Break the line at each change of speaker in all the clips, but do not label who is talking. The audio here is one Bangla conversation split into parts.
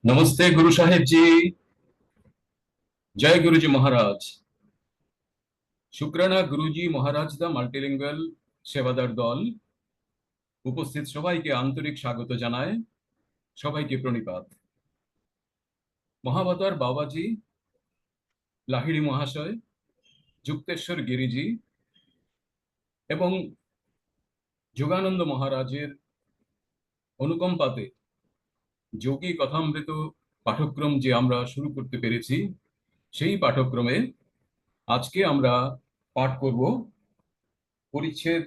नमस्ते गुरु साहेब जी। जय गुरु जी महाराज। শুক্রানা গুরুজি মহারাজ দা মাল্টিলিঙ্গুয়াল সেবাদার দল উপস্থিত সবাইকে আন্তরিক স্বাগত জানায়। সবাইকে প্রণিপাত। মহাবতার বাবাজি, লাহিড়ী মহাশয়, যুক্তেশ্বর গিরিজি এবং যোগানন্দ মহারাজের অনুকম্পাতে যোগী কথামৃত পাঠক্রম যে আমরা শুরু করতে পেরেছি, সেই পাঠক্রমে আজকে আমরা পাঠ করব পরিচ্ছেদ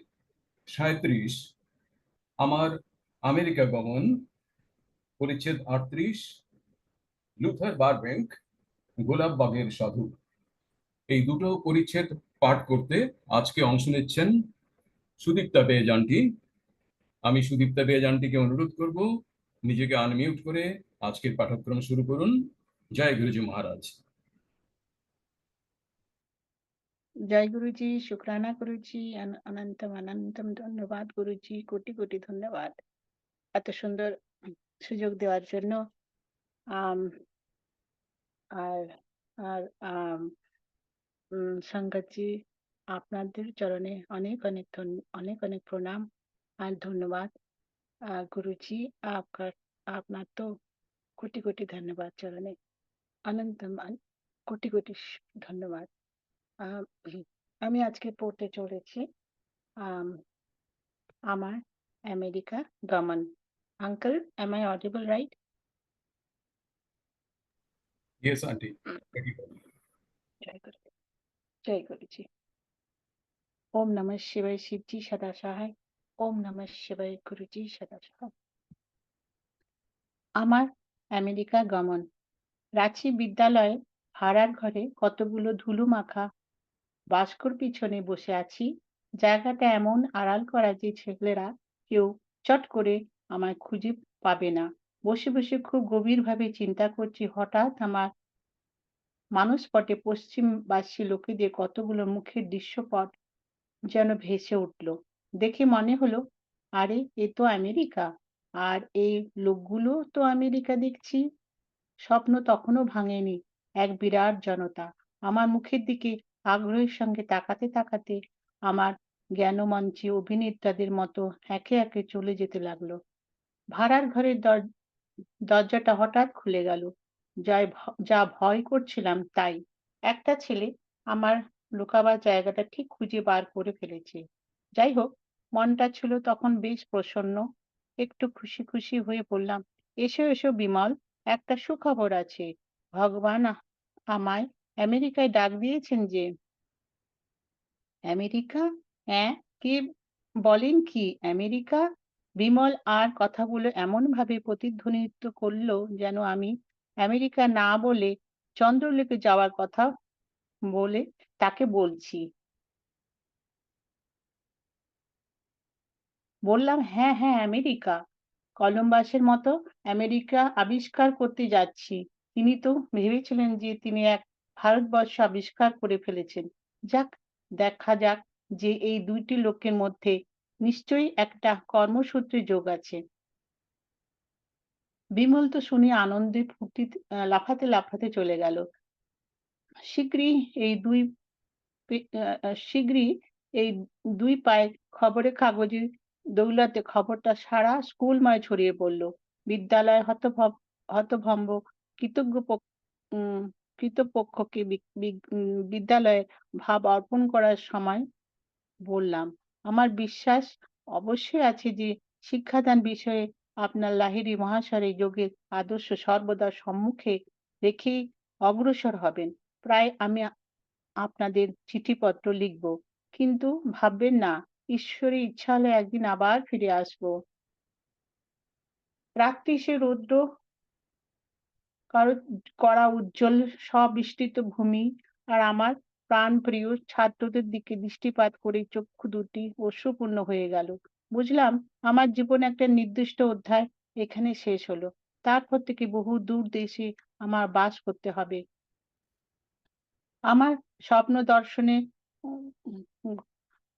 37, আমার আমেরিকা গমন, পরিচ্ছেদ 38, লুথার বারব্যাংক, গোলাপবাগের সাধু। এই দুটো পরিচ্ছেদ পাঠ করতে আজকে অংশ নিচ্ছেন সুদীপ্তা বেজানটি। আমি সুদীপ্তা বেজানটিকে অনুরোধ করব নিজেকে আনমিউট করে আজকের পাঠক্রম শুরু করুন। জয় গুরুজি মহারাজ।
জয় গুরুজি, শুক্রানা গুরুজি, অনন্তম অনন্তম ধন্যবাদ গুরুজি, কোটি কোটি ধন্যবাদ এত সুন্দর সুযোগ দেওয়ার জন্য। আম, আর আর সংঘাতজি, আপনাদের চরণে অনেক অনেক অনেক অনেক প্রণাম আর ধন্যবাদ। গুরুজি, আপনার তো কোটি কোটি ধন্যবাদ চরণে, অনন্তম কোটি কোটি ধন্যবাদ। আম, আমি আজকে পড়তে চলেছি আমার আমেরিকা গমন। Uncle, am I audible right?
Yes aunty.
জয় গুরু, জয় গুরুজি। ওম নমঃ শিবায়, শিবজি সদা সহায়। ওম নমঃ শিবায়, গুরুজি সদা সহায়। আমার আমেরিকা গমন। রাঁচি বিদ্যালয়ে ভাড়ার ঘরে কতগুলো ধুলো মাখা বাস্কর পিছনে বসে আছি। জায়গাটা এমন আড়াল করা যে ছেলেরা কেউ চট করে আমায় খুঁজে পাবে না। বসে বসে খুব গভীরভাবে চিন্তা করছি। হঠাৎ আমার মানসপটে পশ্চিমবাসী লোকেদের কতগুলো মুখের দৃশ্যপট যেন ভেসে উঠল। দেখে মনে হলো, আরে এ তো আমেরিকা, আর এই লোকগুলো তো আমেরিকা দেখছি। স্বপ্ন তখনও ভাঙেনি। এক বিরাট জনতা আমার মুখের দিকে আগ্রহের সঙ্গে তাকাতে তাকাতে আমার জ্ঞানমঞ্চে অভিনেতাদের মতো একে একে চলে যেতে লাগলো। ভাড়ার ঘরের দরজাটা হঠাৎ খুলে গেল। যা ভয় করছিলাম তাই। একটা ছেলে আমার লুকাবার জায়গাটা ঠিক খুঁজে বার করে ফেলেছে। যাই হোক, মনটা ছিল তখন বেশ প্রসন্ন। একটু খুশি খুশি হয়ে বললাম, এসো এসো বিমল, একটা সুখবর আছে। ভগবান আমায় আমেরিকায় ডাক দিয়েছেন যে। আমেরিকা? অ্যাঁ, কে বলেন কি আমেরিকা? বিমল আর কথাগুলো এমনভাবে প্রতিধ্বনিত করল যেন আমি আমেরিকা না বলে চন্দ্রলোকে যাওয়ার কথা বলে তাকে বলছি। বললাম, হ্যাঁ হ্যাঁ, আমেরিকা। কলম্বাসের মতো আমেরিকা আবিষ্কার করতে যাচ্ছি। তিনি তো ভেবেছিলেন যে তিনি এক ভারতবর্ষ আবিষ্কার করে ফেলেছেন। যাক, দেখা যাক যে এই দুইটি লোকের মধ্যে নিশ্চয়ই একটা কর্মসূত্রে যোগ আছে। বিমল তো শুনে আনন্দে ফুর্তিতে লাফাতে লাফাতে চলে গেল। শীঘ্রই এই দুই শীঘ্রই এই দুই পায়ে খবরের কাগজে দৌলতে খবরটা সারা স্কুলময় ছড়িয়ে পড়ল। বিদ্যালয় হতভম্ব কৃতজ্ঞ কৃতপক্ষকে বিদ্যালয়ে ভাব অর্পণ করার সময় বললাম, আমার বিশ্বাস অবশ্যই আছে যে শিক্ষাদান বিষয়ে আপনার লাহিড়ী মহাশয় যোগের আদর্শ সর্বদা সম্মুখে রেখেই অগ্রসর হবেন। প্রায় আমি আপনাদের চিঠিপত্র লিখব, কিন্তু ভাববেন না, ঈশ্বরের ইচ্ছা হলে একদিন আবার ফিরে আসব। রাত্রি সে রৌদ্র করা উজ্জ্বল সবিস্তৃত ভূমি আর আমার প্রাণপ্রিয় ছাত্রদের দিকে দৃষ্টিপাত করে চক্ষু দুটি অশ্রুপূর্ণ হয়ে গেল। বুঝলাম আমার জীবন একটা নির্দিষ্ট অধ্যায় এখানে শেষ হলো। তারপর থেকে বহু দূর দেশে আমার বাস করতে হবে। আমার স্বপ্ন দর্শনে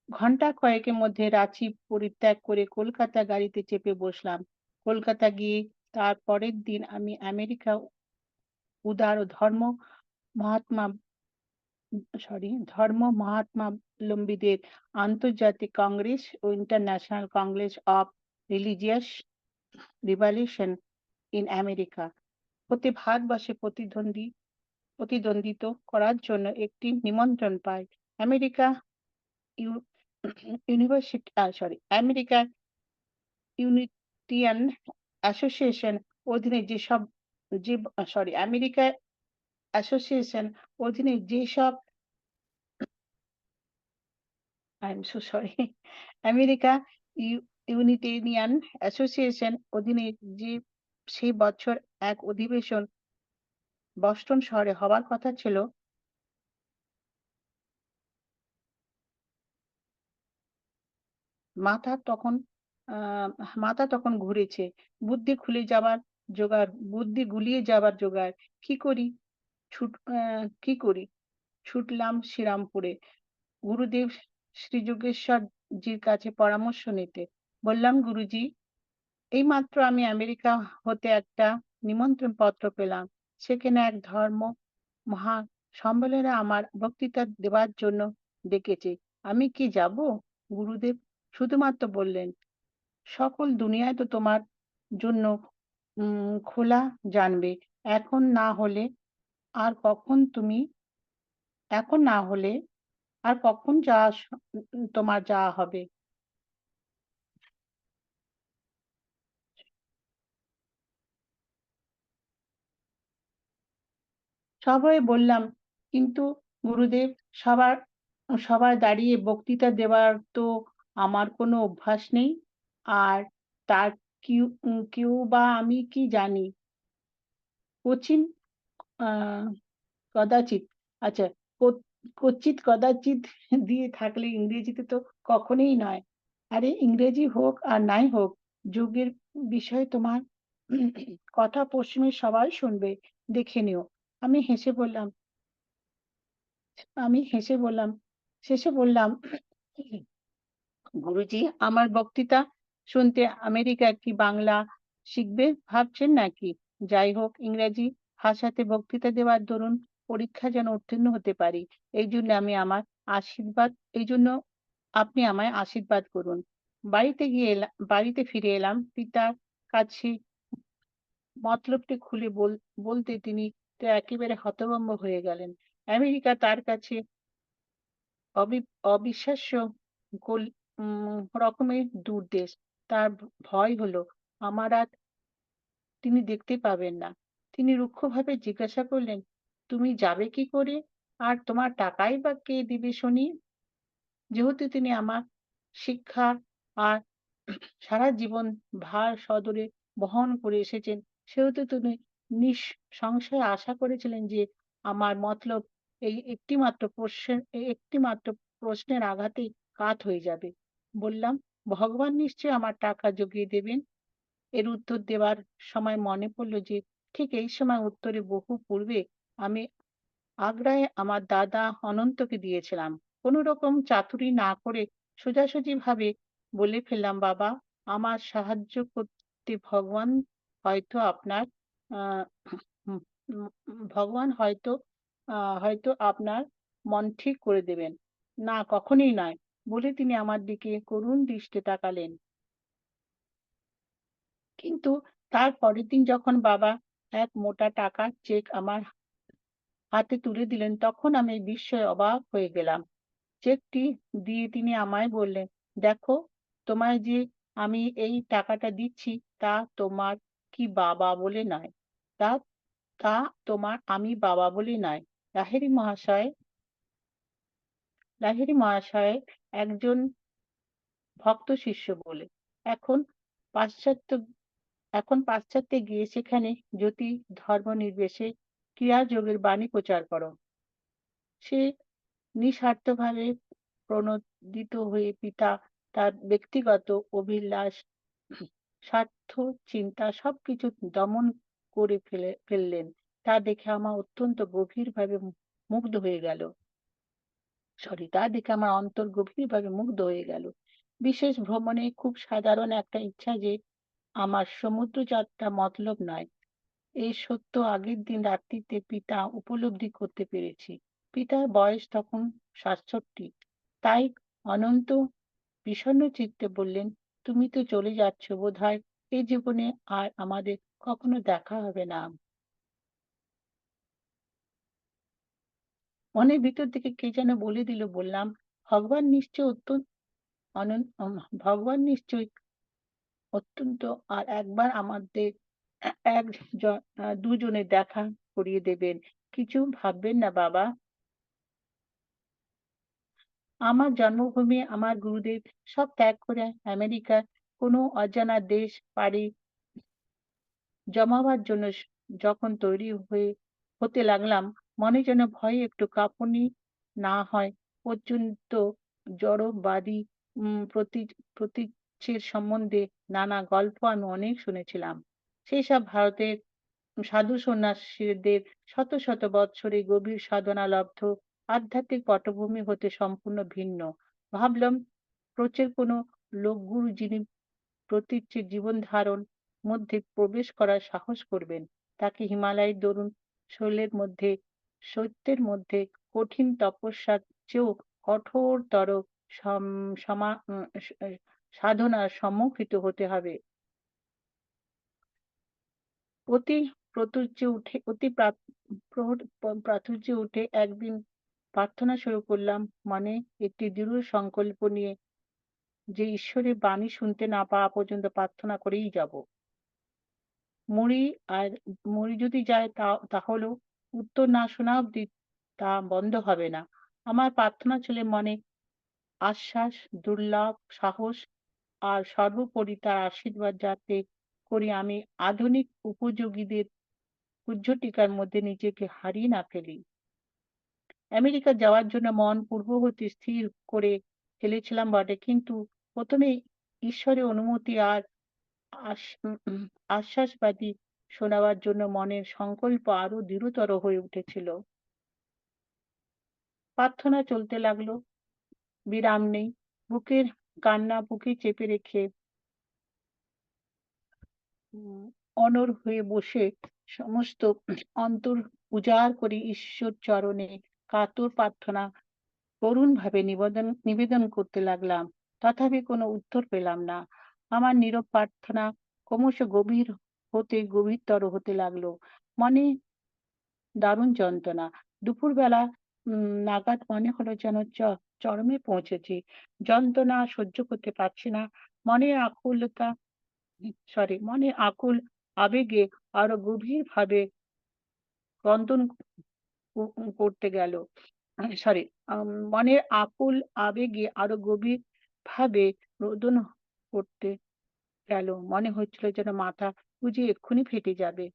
ঘন্টা কয়েকের মধ্যে রাঁচি পরিত্যাগ করে কলকাতা গাড়িতে চেপে বসলাম। কলকাতা গিয়ে তার পরের দিন আমি আমেরিকা উদার ও মহাত্মা ধর্ম মহাত্মাবলম্বীদের আন্তর্জাতিক কংগ্রেস ও international congress of religious revolution in America হতে ভারতবর্ষে প্রতিদ্বন্দ্বিত করার জন্য একটি নিমন্ত্রণ পাই। আমেরিকা ইউ- ইউনিভার্সিটি আমেরিকা ইউনিটিয়ান অ্যাসোসিয়েশন অধীনে যেসব যে আমেরিকা অ্যাসোসিয়েশন অধীনে যেসব I am so sorry America Unitarian association অধীনে যে সেই বছর এক অধিবেশন বস্টন শহরে হবার কথা ছিল, মাথা তখন মাথা তখন ঘুরেছে। বুদ্ধি গুলিয়ে যাবার জোগাড়। কি করি? কি করি? ছুটলাম শ্রীরামপুরে গুরুদেব শ্রীযোগেশ্বর জির কাছে পরামর্শ নিতে। বললাম, গুরুজি, এইমাত্র আমি আমেরিকা হতে একটা নিমন্ত্রণ পত্র পেলাম। সেখানে এক ধর্ম মহা সম্মেলনে আমার বক্তৃতা দেবার জন্য ডেকেছে। আমি কি যাব? গুরুদেব শুধুমাত্র বললেন, সকল দুনিয়ায় তো তোমার জন্য খোলা জানবে। এখন না হলে আর কখন তুমি এখন না হলে আর কখন তোমার যাওয়া হবে? সবাই বললাম, কিন্তু গুরুদেব, সবার সবাই দাঁড়িয়ে বক্তৃতা দেওয়ার তো আমার কোনো অভ্যাস নেই। আর তার কেউ বা আমি কি জানি? কোচিন আহ কদাচিৎ আচ্ছা কচিৎ কদাচিৎ দিয়ে থাকলে ইংরেজিতে তো কখনোই নয়। আরে ইংরেজি হোক আর নাই হোক, যুগের বিষয় তোমার কথা পশ্চিমের সবাই শুনবে, দেখে নিও। আমি হেসে বললাম আমি হেসে বললাম শেষে বললাম, গুরুজি, আমার বক্তৃতা শুনতে আমেরিকা কি বাংলা শিখবে ভাবছেন নাকি? যাই হোক, ইংরেজি ভাষাতে বক্তৃতা দেওয়ার দরুন পরীক্ষা যেন উত্তীর্ণ হতে পারি, এই জন্য আশীর্বাদ এই জন্য আপনি আমায় আশীর্বাদ করুন। বাড়িতে ফিরে এলাম। পিতার কাছে মতলবটি খুলে বলতে তিনি তো একেবারে হতভম্ব হয়ে গেলেন। আমেরিকা তার কাছে অবিশ্বাস্য রকমের দূর দেশ। তার ভয় হলো আমার আর তিনি দেখতে পাবেন না। তিনি রুক্ষভাবে জিজ্ঞাসা করলেন, তুমি যাবে কি করে? আর তোমার টাকাই বা কে দিবে শুনি? যেহেতু তিনি আমার শিক্ষা আর সারা জীবন ভার সদরে বহন করে এসেছেন, সেহেতু তিনি নিঃসংশয়ে আশা করেছিলেন যে আমার মতলব এই একটিমাত্র প্রশ্নের আঘাতেই কাত হয়ে যাবে। বললাম, ভগবান নিশ্চয়ই আমার টাকা জুগিয়ে দেবেন। এর উত্তর দেবার সময় মনে পড়ল যে ঠিক এই সময় উত্তরে বহু পূর্বে আমি আগ্রায় আমার দাদা অনন্তকে দিয়েছিলাম। কোনো রকম চাতুরি না করে সোজাসুজি ভাবে বলে ফেললাম, বাবা, আমার সাহায্য করতে হয়তো আপনার আহ, উম, ভগবান হয়তো আপনার মন ঠিক করে দেবেন। না, কখনোই নয়, বলে তিনি আমার দিকে করুণ দৃষ্টে তাকালেন। কিন্তু তার পরের দিন যখন বাবা এক মোটা টাকার চেক আমার হাতে তুলে দিলেন, তখন আমি বিস্ময়ে অবাক হয়ে গেলাম। চেকটি দিয়ে তিনি আমায় বললেন, দেখো, তোমায় যে আমি এই টাকাটা দিচ্ছি, তা তোমার কি বাবা বলে নয়, তা তা তোমার আমি বাবা বলে নয়, লাহিড়ী মহাশয় লাহিড়ী মহাশয় একজন ভক্ত শিষ্য বলে। এখন পাশ্চাত্য পাশ্চাত্যে গিয়ে সেখানে জ্যোতি ধর্ম নির্বিশেষে ক্রিয়াযোগের বাণী প্রচার করো। সে নিঃস্বার্থভাবে প্রণোদিত হয়ে পিতা তার ব্যক্তিগত অভিলাষ, স্বার্থ, চিন্তা সবকিছু দমন করে ফেললেন। তা দেখে আমার অন্তর গভীরভাবে মুগ্ধ হয়ে গেল। বিশেষ ভ্রমণে খুব সাধারণ একটা ইচ্ছা যে আমার সমুদ্র যাত্রা মতলব নয়। এই সত্য আগের দিন রাত্রিতে পিতা উপলব্ধি করতে পেরেছি। পিতার বয়স তখন ৬৭। তাই অনন্ত বিষণ্ণ চিত্তে বললেন, তুমি তো চলে যাচ্ছ, বোধহয় এই জীবনে আর আমাদের কখনো দেখা হবে না। মনের ভিতর থেকে কে যেন বলে দিল, বললাম, ভগবান নিশ্চয় অত্যন্ত ভগবান নিশ্চয়ই অত্যন্ত আর একবার আমাদের এক দুজনে দেখা করিয়ে দেবেন। কিছু ভাববেন না বাবা। আমার জন্মভূমি, আমার গুরুদেব সব ত্যাগ করে আমেরিকার কোনো অজানা দেশ পাড়ি জমাবার জন্য যখন তৈরি হতে লাগলাম, মনে যেন ভয়ে একটু কাঁপুনি না হয় পর্যন্ত জড়বাদী প্রতীচ্যের সম্বন্ধে নানা গল্প আমি অনেক শুনেছিলাম। সেইসব ভারতের সাধু সন্ন্যাসীদের শত শত বৎসরে গভীর সাধনালব্ধ আধ্যাত্মিক পটভূমি হতে সম্পূর্ণ ভিন্ন। ভাবলাম, প্রচের কোনো লোকগুরু যিনি প্রতীচ্যের জীবন ধারণ মধ্যে প্রবেশ করার সাহস করবেন, তাকে হিমালয়ের দরুন শৈলের মধ্যে শৈত্যের মধ্যে কঠিন তপস্যার চেয়েও কঠোরতর সম- সমা উম, স- সাধনার সম্মুখীন হতে হবে। অতি প্রাচুর্যে উঠে একদিন প্রার্থনা শুরু করলাম, মনে একটি দৃঢ় সংকল্প নিয়ে যে ঈশ্বরের বাণী শুনতে না পাওয়া পর্যন্ত প্রার্থনা করেই যাব। মরি আর মরি যদি যায় তাহলেও উত্তর না শোনা অব্দি তা বন্ধ হবে না। আমার প্রার্থনা ছিল মনে আশ্বাস, দুর্লভ সাহস আর সর্বোপরি তার আশীর্বাদ যাতে করি আমি আধুনিক উপযোগীদের উজ্জটিকার মধ্যে নিজেকে হারিয়ে না ফেলি। আমেরিকা যাওয়ার জন্য মন পূর্ব হতে স্থির করে ফেলেছিলাম বটে, কিন্তু প্রথমে ঈশ্বরের অনুমতি আর আশ্বাসবাদী শোনাবার জন্য মনের সংকল্প আরো দৃঢ়তর হয়ে উঠেছিল। প্রার্থনা চলতে লাগলো, বিরাম নেই। বুকের কান্না বুকে চেপে রেখে উম অনড় হয়ে বসে সমস্ত অন্তর উজাড় করে ঈশ্বর চরণে কাতর প্রার্থনা করুণভাবে নিবেদন করতে লাগলাম। তথাপি কোনো উত্তর পেলাম না। আমার নীরব প্রার্থনা ক্রমশ গভীরতর হতে লাগলো। মনে দারুণ যন্ত্রণা। দুপুরবেলা নাগাদ মনে হলো যেন চরমে পৌঁছেছি। যন্ত্রণা সহ্য করতে পারছি না। মনের আকুলতা মনের আকুল আবেগে আরো গভীরভাবে ক্রন্দন করতে গেল। সরি মনের আকুল আবেগে আরো গভীরভাবে রোদন করতে গেল। মনে হচ্ছিল যেন মাথা বুঝি এক্ষুনি ফেটে যাবে।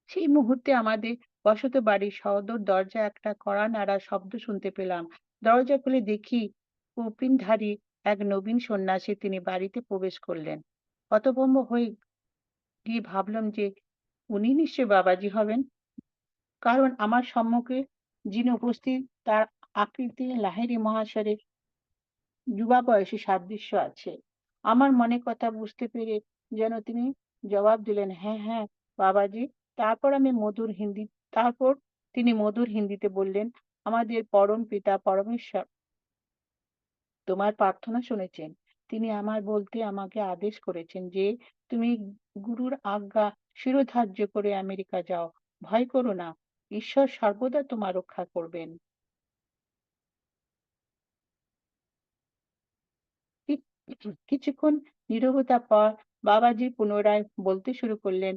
সেই মুহূর্তে আমাদের বসত বাড়ির সদর দরজায় একটা কড়া নাড়ার শব্দ শুনতে পেলাম। দরজা খুলে দেখি কৌপিনধারী এক নবীন সন্ন্যাসী তিনি বাড়িতে প্রবেশ করলেন। হতভম্ব হয়ে গিয়ে ভাবলাম যে উনি নিশ্চয় বাবাজি হবেন, কারণ আমার সম্মুখে যিনি উপস্থিত তার আকৃতি লাহিড়ী মহাশয়ের যুবা বয়সী সাদৃশ্য আছে। আমার মনে কথা বুঝতে পেরে যেন তিনি জবাব দিলেন, হ্যাঁ হ্যাঁ বাবাজি। তারপর আমি মধুর হিন্দি তারপর তিনি মধুর হিন্দিতে বললেন, আমাদের পরম পিতা পরমেশ্বর তোমার প্রার্থনা শুনেছেন। তিনি আমার বলতে আমাকে আদেশ করেছেন যে তুমি গুরুর আজ্ঞা শিরোধার্য করে আমেরিকা যাও। ভয় করো না, ঈশ্বর সর্বদা তোমার রক্ষা করবেন। কি- কিছুক্ষণ নীরবতার পর বাবাজি পুনরায় বলতে শুরু করলেন,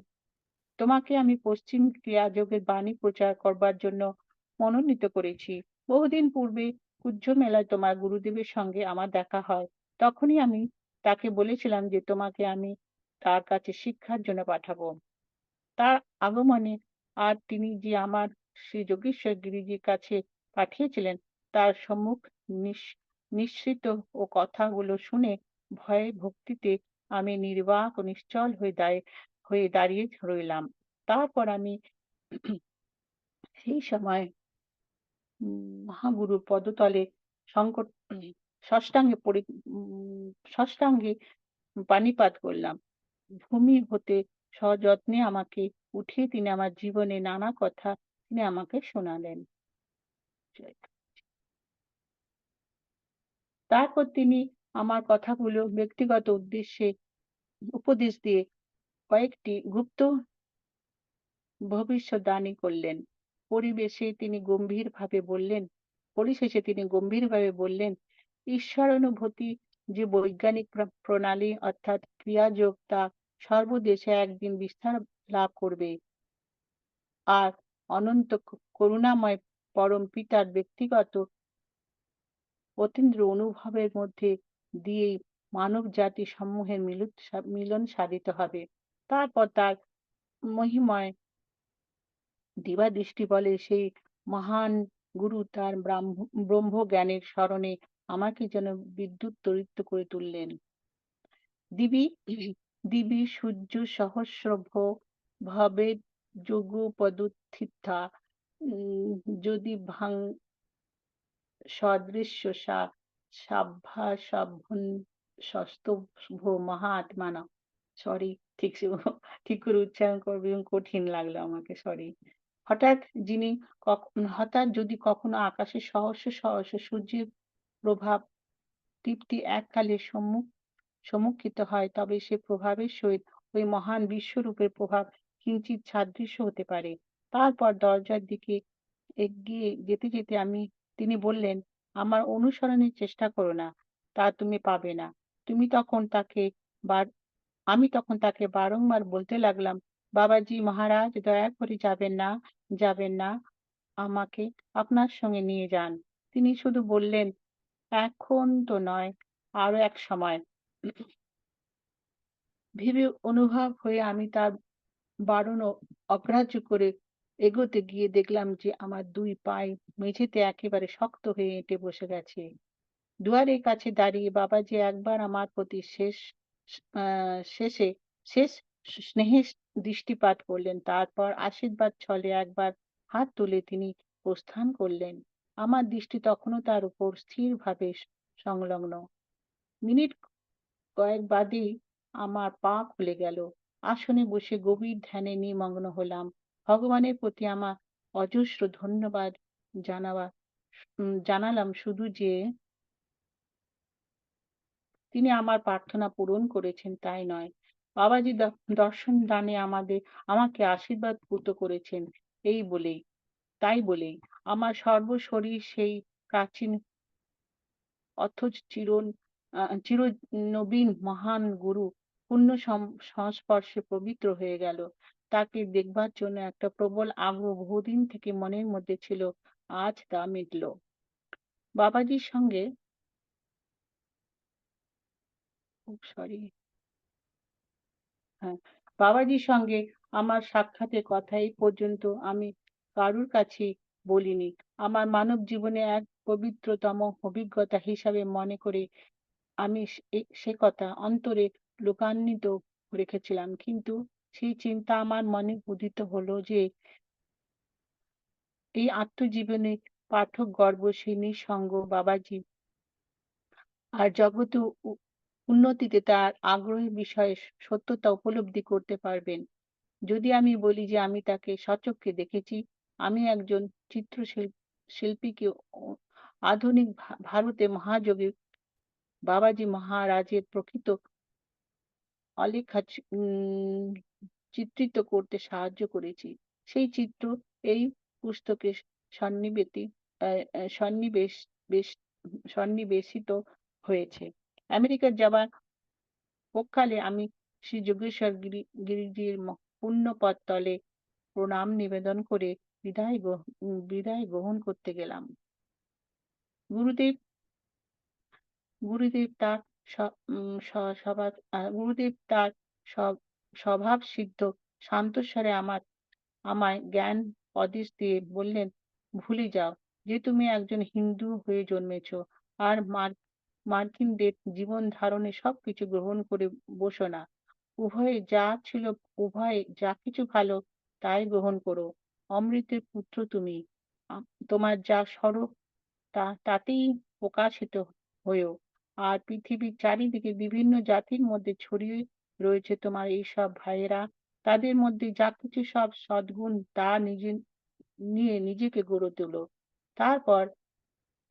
তোমাকে আমি পশ্চিম ক্রিয়াযোগের বাণী প্রচার করবার জন্য মনোনীত করেছি। বহুদিন পূর্বে কুজ্জ মেলায় তোমার গুরুদেবের সঙ্গে আমার দেখা হয়। তখনই আমি তাকে বলেছিলাম যে তোমাকে আমি তার কাছে শিক্ষার জন্য পাঠাবো। তার আগমনে আর তিনি যে আমার শ্রী যোগেশ্বর গিরিজির কাছে পাঠিয়েছিলেন তার সম্মুখ নিঃসৃত ও কথাগুলো শুনে ভয়ে ভক্তিতে আমি নির্বাক ও নিশ্চল হয়ে দাঁড়িয়ে রইলাম। তারপর আমি সেই সময় মহাগুরুর পদতলে সংকট ষষ্ঠাঙ্গে পড়ি সাষ্টাঙ্গে পানিপাত করলাম। ভূমি হতে সযত্নে আমাকে উঠিয়ে তিনি আমার জীবনে নানা কথা তিনি আমাকে শোনালেন। তারপর তিনি আমার কথাগুলো ব্যক্তিগত উদ্দেশ্যে উপদেশ দিয়ে কয়েকটি গুপ্ত ভবিষ্যদ্বাণী করলেন। পরিশেষে তিনি গম্ভীরভাবে বললেন, ঈশ্বরানুভূতি যে বৈজ্ঞানিক প্রণালী অর্থাৎ ক্রিয়াযোগ তা সর্বদেশে একদিন বিস্তার লাভ করবে। আর অনন্ত করুণাময় পরম পিতার ব্যক্তিগত অতীন্দ্র অনুভবের মধ্যে দিয়েই মানব জাতি সমূহের মিলন সাধিত হবে। তারপর তার মহিময় দিবাদৃষ্টি বলে সেই মহান গুরু তার ব্রহ্মজ্ঞানের স্মরণে আমাকে যেন বিদ্যুৎ তড়িৎ করে তুললেন। দিবি দিবি সূর্য সহস্রভ ভাবে যুগপদুত্থিতা যদি সদৃশ্য সাভ্যাসাভ্যন সস্তভ্য মহাত্মানা। সরি, ঠিক করে উচ্চারণ করবে এবং কঠিন লাগলো আমাকে, সরি। হঠাৎ যিনি হঠাৎ যদি কখনো আকাশে সহস্র সহস্র সূর্যের প্রভাব দীপ্তি এককালে সম্মুখিত হয় তবে সে প্রভাবের সহিত ওই মহান বিশ্বরূপের প্রভাব কিঞ্চিৎ সাদৃশ্য হতে পারে। তারপর দরজার দিকে এগিয়ে যেতে যেতে তিনি বললেন, আমার অনুসরণের চেষ্টা করো না, তা তুমি পাবে না। তুমি তখন তাকে বার আমি তখন তাকে বারংবার বলতে লাগলাম, বাবাজি মহারাজ দয়া করে যাবেন না, আমাকে আপনার সঙ্গে নিয়ে যান। তিনি শুধু বললেন, এখন তো নয়, আরো এক সময়। ভেবে অনুভব হয়ে আমি তার বারণ অগ্রাহ্য করে এগোতে গিয়ে দেখলাম যে আমার দুই পায়ে মেঝেতে একেবারে শক্ত হয়ে এঁটে বসে গেছে। দুয়ারের কাছে দাঁড়িয়ে বাবাজি একবার আমার প্রতি শেষে শেষ স্নেহের দৃষ্টিপাত করলেন। তারপর আশীর্বাদ ছলে একবার হাত তুলে তিনি প্রস্থান করলেন। আমার দৃষ্টি তখনও তার উপর স্থিরভাবে সংলগ্ন। মিনিট কয়েক বাদেই আমার পা খুলে গেল। আসনে বসে গভীর ধ্যানে নিমগ্ন হলাম। ভগবানের প্রতি আমার অজস্র ধন্যবাদ জানালাম শুধু যে তিনি আমার প্রার্থনা পূরণ করেছেন তাই নয়, বাবাজি দর্শন দানে আমাকে আশীর্বাদ পূত করেছেন এই বলেই তাই বলেই আমার সর্বশরীর সেই প্রাচীন অথচ চিরনবীন মহান গুরু পুণ্য সংস্পর্শে পবিত্র হয়ে গেল। তাকে দেখবার জন্য একটা প্রবল আগ্রহ বহুদিন থেকে মনের মধ্যে ছিল, আজ তা মিটল। বাবাজির সঙ্গে সরি হ্যাঁ, বাবাজির সঙ্গে আমার সাক্ষাতের কথা এই পর্যন্ত আমি কারুর কাছেই বলিনি। আমার মানব জীবনে এক পবিত্রতম অভিজ্ঞতা হিসাবে মনে করে আমি সে কথা অন্তরে লুকান্বিত রেখেছিলাম। কিন্তু সেই চিন্তা আমার মনে উদিত হলো যে এই আত্মজীবনী পাঠক গর্ব সেই নিঃসঙ্গ বাবাজি আর জগতে উন্নতিতে তার আগ্রহের বিষয়ে সত্যতা উপলব্ধি করতে পারবেন। যদি আমি বলি যে আমি তাকে স্বচক্ষে দেখেছি, আমি একজন শিল্পীকে আধুনিক ভারতে মহাযোগী বাবাজি মহারাজের প্রকৃত অলেখা চিত্রিত করতে সাহায্য করেছি। সেই চিত্র এই পুস্তকে সন্নিবেতি আহ, আহ, সন্নিবেশ বেশ সন্নিবেশিত হয়েছে। আমেরিকার যাবার পক্ষকালে আমি শ্রী যোগেশ্বর গিরিজির পুণ্যপদ তলে প্রণাম নিবেদন করে বিদায় গ্রহণ করতে গেলাম। গুরুদেব গুরুদেব তার গুরুদেব তার স্বভাব সিদ্ধ শান্তস্বরে আমায় জ্ঞান উপদেশ দিয়ে বললেন, ভুলে যাও যে তুমি একজন হিন্দু হয়ে জন্মেছ আর মার্কিনদের জীবন ধারণে সবকিছু গ্রহণ করে বসো না। উভয়ে যা কিছু ভালো তাই গ্রহণ করো। অমৃতের পুত্র তুমি। তোমার যা স্বরূপ তাতেই প্রকাশিত হয়েও। আর পৃথিবীর চারিদিকে বিভিন্ন জাতির মধ্যে ছড়িয়ে রয়েছে তোমার এইসব ভাইয়েরা, তাদের মধ্যে যা কিছু সব সদ্গুণ তা নিয়ে নিজেকে গড়ে তোলো। তারপর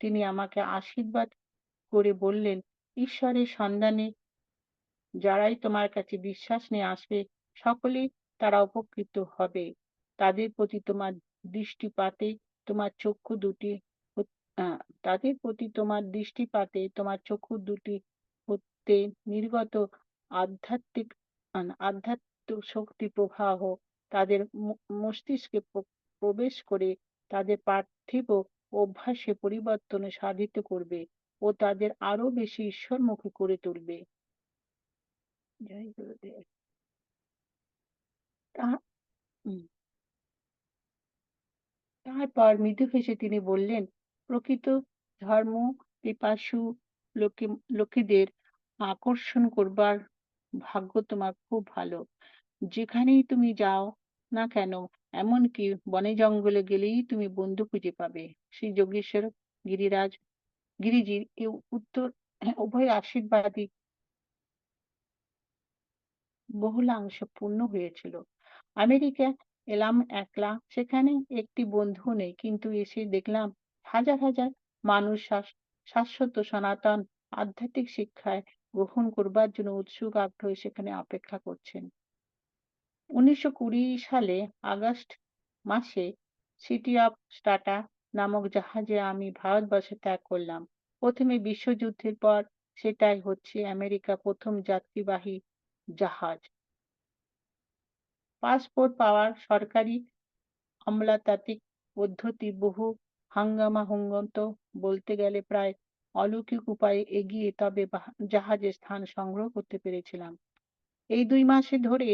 তিনি আমাকে আশীর্বাদ করে বললেন, ঈশ্বরের সন্ধানে যারাই তোমার কাছে বিশ্বাস নিয়ে আসবে, সকলেই তারা উপকৃত হবে। তাদের প্রতি তোমার দৃষ্টিপাতে তোমার চক্ষু দুটি হত- তাদের প্রতি তোমার দৃষ্টিপাতে তোমার চক্ষু দুটি হতে নির্গত আধ্যাত্মিক আধ্যাত্মিক শক্তি প্রবাহ তাদের মস্তিষ্কে প্রবেশ করে তাদের পার্থিব অভ্যাসে পরিবর্তনে সাধিত করবে ও তাদের আরো বেশি ঈশ্বরমুখী করে তুলবে। জয় গুরুদেব। তা- উম, তারপর মৃদু হেসে তিনি বললেন, প্রকৃত ধর্ম পিপাসু লোকে লোকেদের আকর্ষণ করবার ভাগ্য তোমার খুব ভালো। যেখানেই তুমি যাও না কেন, এমনকি বনে জঙ্গলে গেলেই তুমি বন্ধু খুঁজে পাবে। শ্রী যোগেশ্বর গিরিরাজ গিরিজির এই উত্তর উভয় আশীর্বাদই বহুলাংশে পূর্ণ হয়েছিল। আমেরিকা এলাম একলা, সেখানে একটি বন্ধুও নেই, কিন্তু এসে দেখলাম হাজার হাজার মানুষ শাশ্বত সনাতন আধ্যাত্মিক শিক্ষায় গ্রহণ করবার জন্য উৎসুক আগ্রহে সেখানে অপেক্ষা করছেন। 1920 সালে আগস্ট মাসে সিটি অফ স্টাটা নামক জাহাজে আমি ভারতবর্ষ ত্যাগ করলাম। প্রথমে বিশ্বযুদ্ধের পর সেটাই হচ্ছে আমেরিকা প্রথম যাত্রীবাহী জাহাজ। পাসপোর্ট পাওয়ার সরকারি আমলাতান্ত্রিক পদ্ধতি বহু হাঙ্গামা হুঙ্গত বলতে গেলে প্রায় অলৌকিক উপায়ে এগিয়ে তবে জাহাজে স্থান সংগ্রহ করতে পেরেছিলাম। এই 2 মাসে ধরে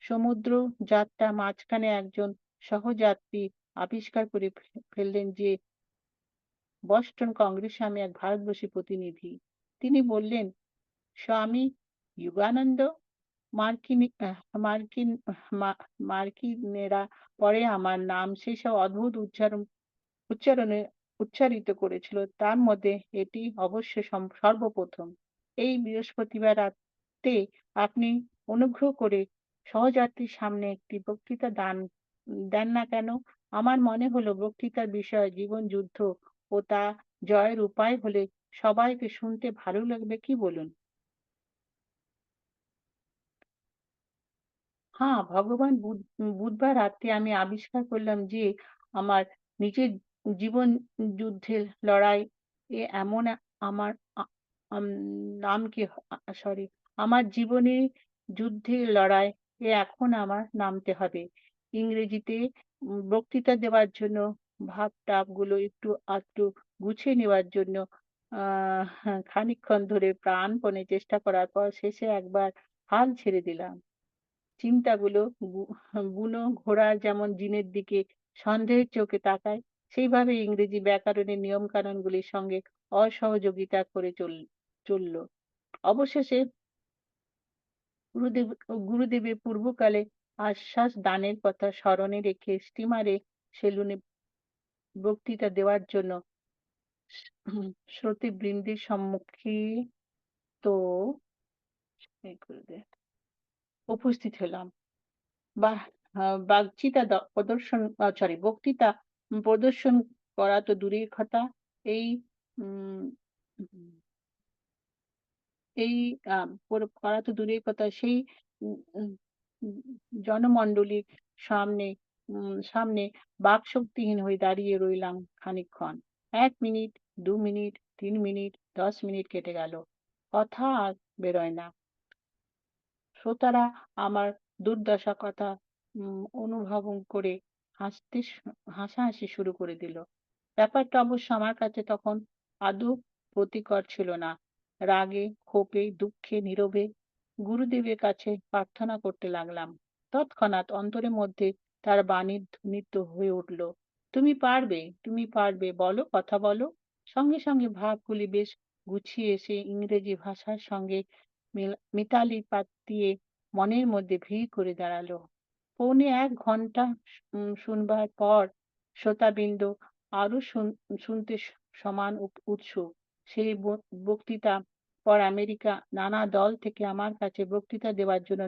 সমুদ্র যাত্রা মাঝখানে একজন সহযাত্রী আবিষ্কার করে ফেললেন যে বস্টন কংগ্রেসে আমি এক ভারতবর্ষী প্রতিনিধি। তিনি বললেন, স্বামী যোগানন্দ মার্কিন মার্কিন মার্কিনেরা পরে আমার নাম সেসব অদ্ভুত উচ্চারণে উচ্চারিত করেছিল। তার মধ্যে এটি অবশ্য সর্বপ্রথম। এই বৃহস্পতিবার রাতে আপনি অনুগ্রহ করে সহযাত্রীর সামনে একটি বক্তৃতা দেন না কেন? আমার মনে হলো বক্তৃতার বিষয় জীবন যুদ্ধ ও তা জয়ের উপায় হলে সবাইকে শুনতে ভালো লাগবে, কি বলুন? হ্যাঁ, ভগবান বুধবার রাতে আমি আবিষ্কার করলাম যে আমার নিজের জীবন যুদ্ধের লড়াই এ এমন আমার আ আম নাম কি সরি আমার জীবনে যুদ্ধের লড়াই এ এখন আমার নামতে হবে। ইংরেজিতে বক্তৃতা দেওয়ার জন্য ভাব-টাব গুলো একটু আধটু গুছিয়ে নেওয়ার জন্য খানিকক্ষণ ধরে প্রাণপণে চেষ্টা করার পর শেষে একবার হাল ছেড়ে দিলাম। চিন্তাগুলো বুনো ঘোড়ার যেমন জিনের দিকে সন্দেহের চোখে তাকায়, সেইভাবে ইংরেজি ব্যাকরণের নিয়ম-কানুনগুলির সঙ্গে অসহযোগিতা করে চলল। অবশেষে গুরুদেব গুরুদেবের পূর্বকালে আশ্বাস দানের কথা স্মরণে রেখে স্টিমারে সেলুনে বক্তৃতা দেওয়ার জন্য শ্রোতৃবৃন্দের সম্মুখিত এই গুরুদেব উপস্থিত হলাম। বাহ! বাগচিতা প্রদর্শন বক্তৃতা প্রদর্শন করা তো দূরের কথা। এই উম এই আ করা তো দূরের কথা। সেই উম উম উম জনমণ্ডলীর সামনে সামনে বাকশক্তিহীন হয়ে দাঁড়িয়ে রইলাম খানিকক্ষণ। ১ মিনিট, ২ মিনিট, ৩ মিনিট, ১০ মিনিট কেটে গেল। কথা আর বেরোয় না। শ্রোতারা আমার দুর্দশা কথা অনুভব করে হাসাহাসি শুরু করে দিল। ব্যাপারটা অবশ্য আমার কাছে তখন আদৌ প্রীতিকর ছিল না। রাগে, ক্ষোভে, দুঃখে, নীরবে গুরুদেবের কাছে প্রার্থনা করতে লাগলাম। তৎক্ষণাৎ অন্তরের মধ্যে তার বাণীর ধ্বনিত হয়ে উঠল, তুমি পারবে, তুমি পারবে, বলো, কথা বলো। সঙ্গে সঙ্গে ভাবগুলি বেশ গুছিয়ে এসে ইংরেজি ভাষার সঙ্গে মিতালি দিয়ে মনের মধ্যে ভিড় করে দাঁড়ালো। পৌনে ১ ঘন্টা শুনবার পর শ্রোতাবৃন্দ আরো শুনতে সমান উৎসুক। সেই বক্তৃতা পর আমেরিকা নানা দল থেকে আমার কাছে বক্তৃতা দেওয়ার জন্য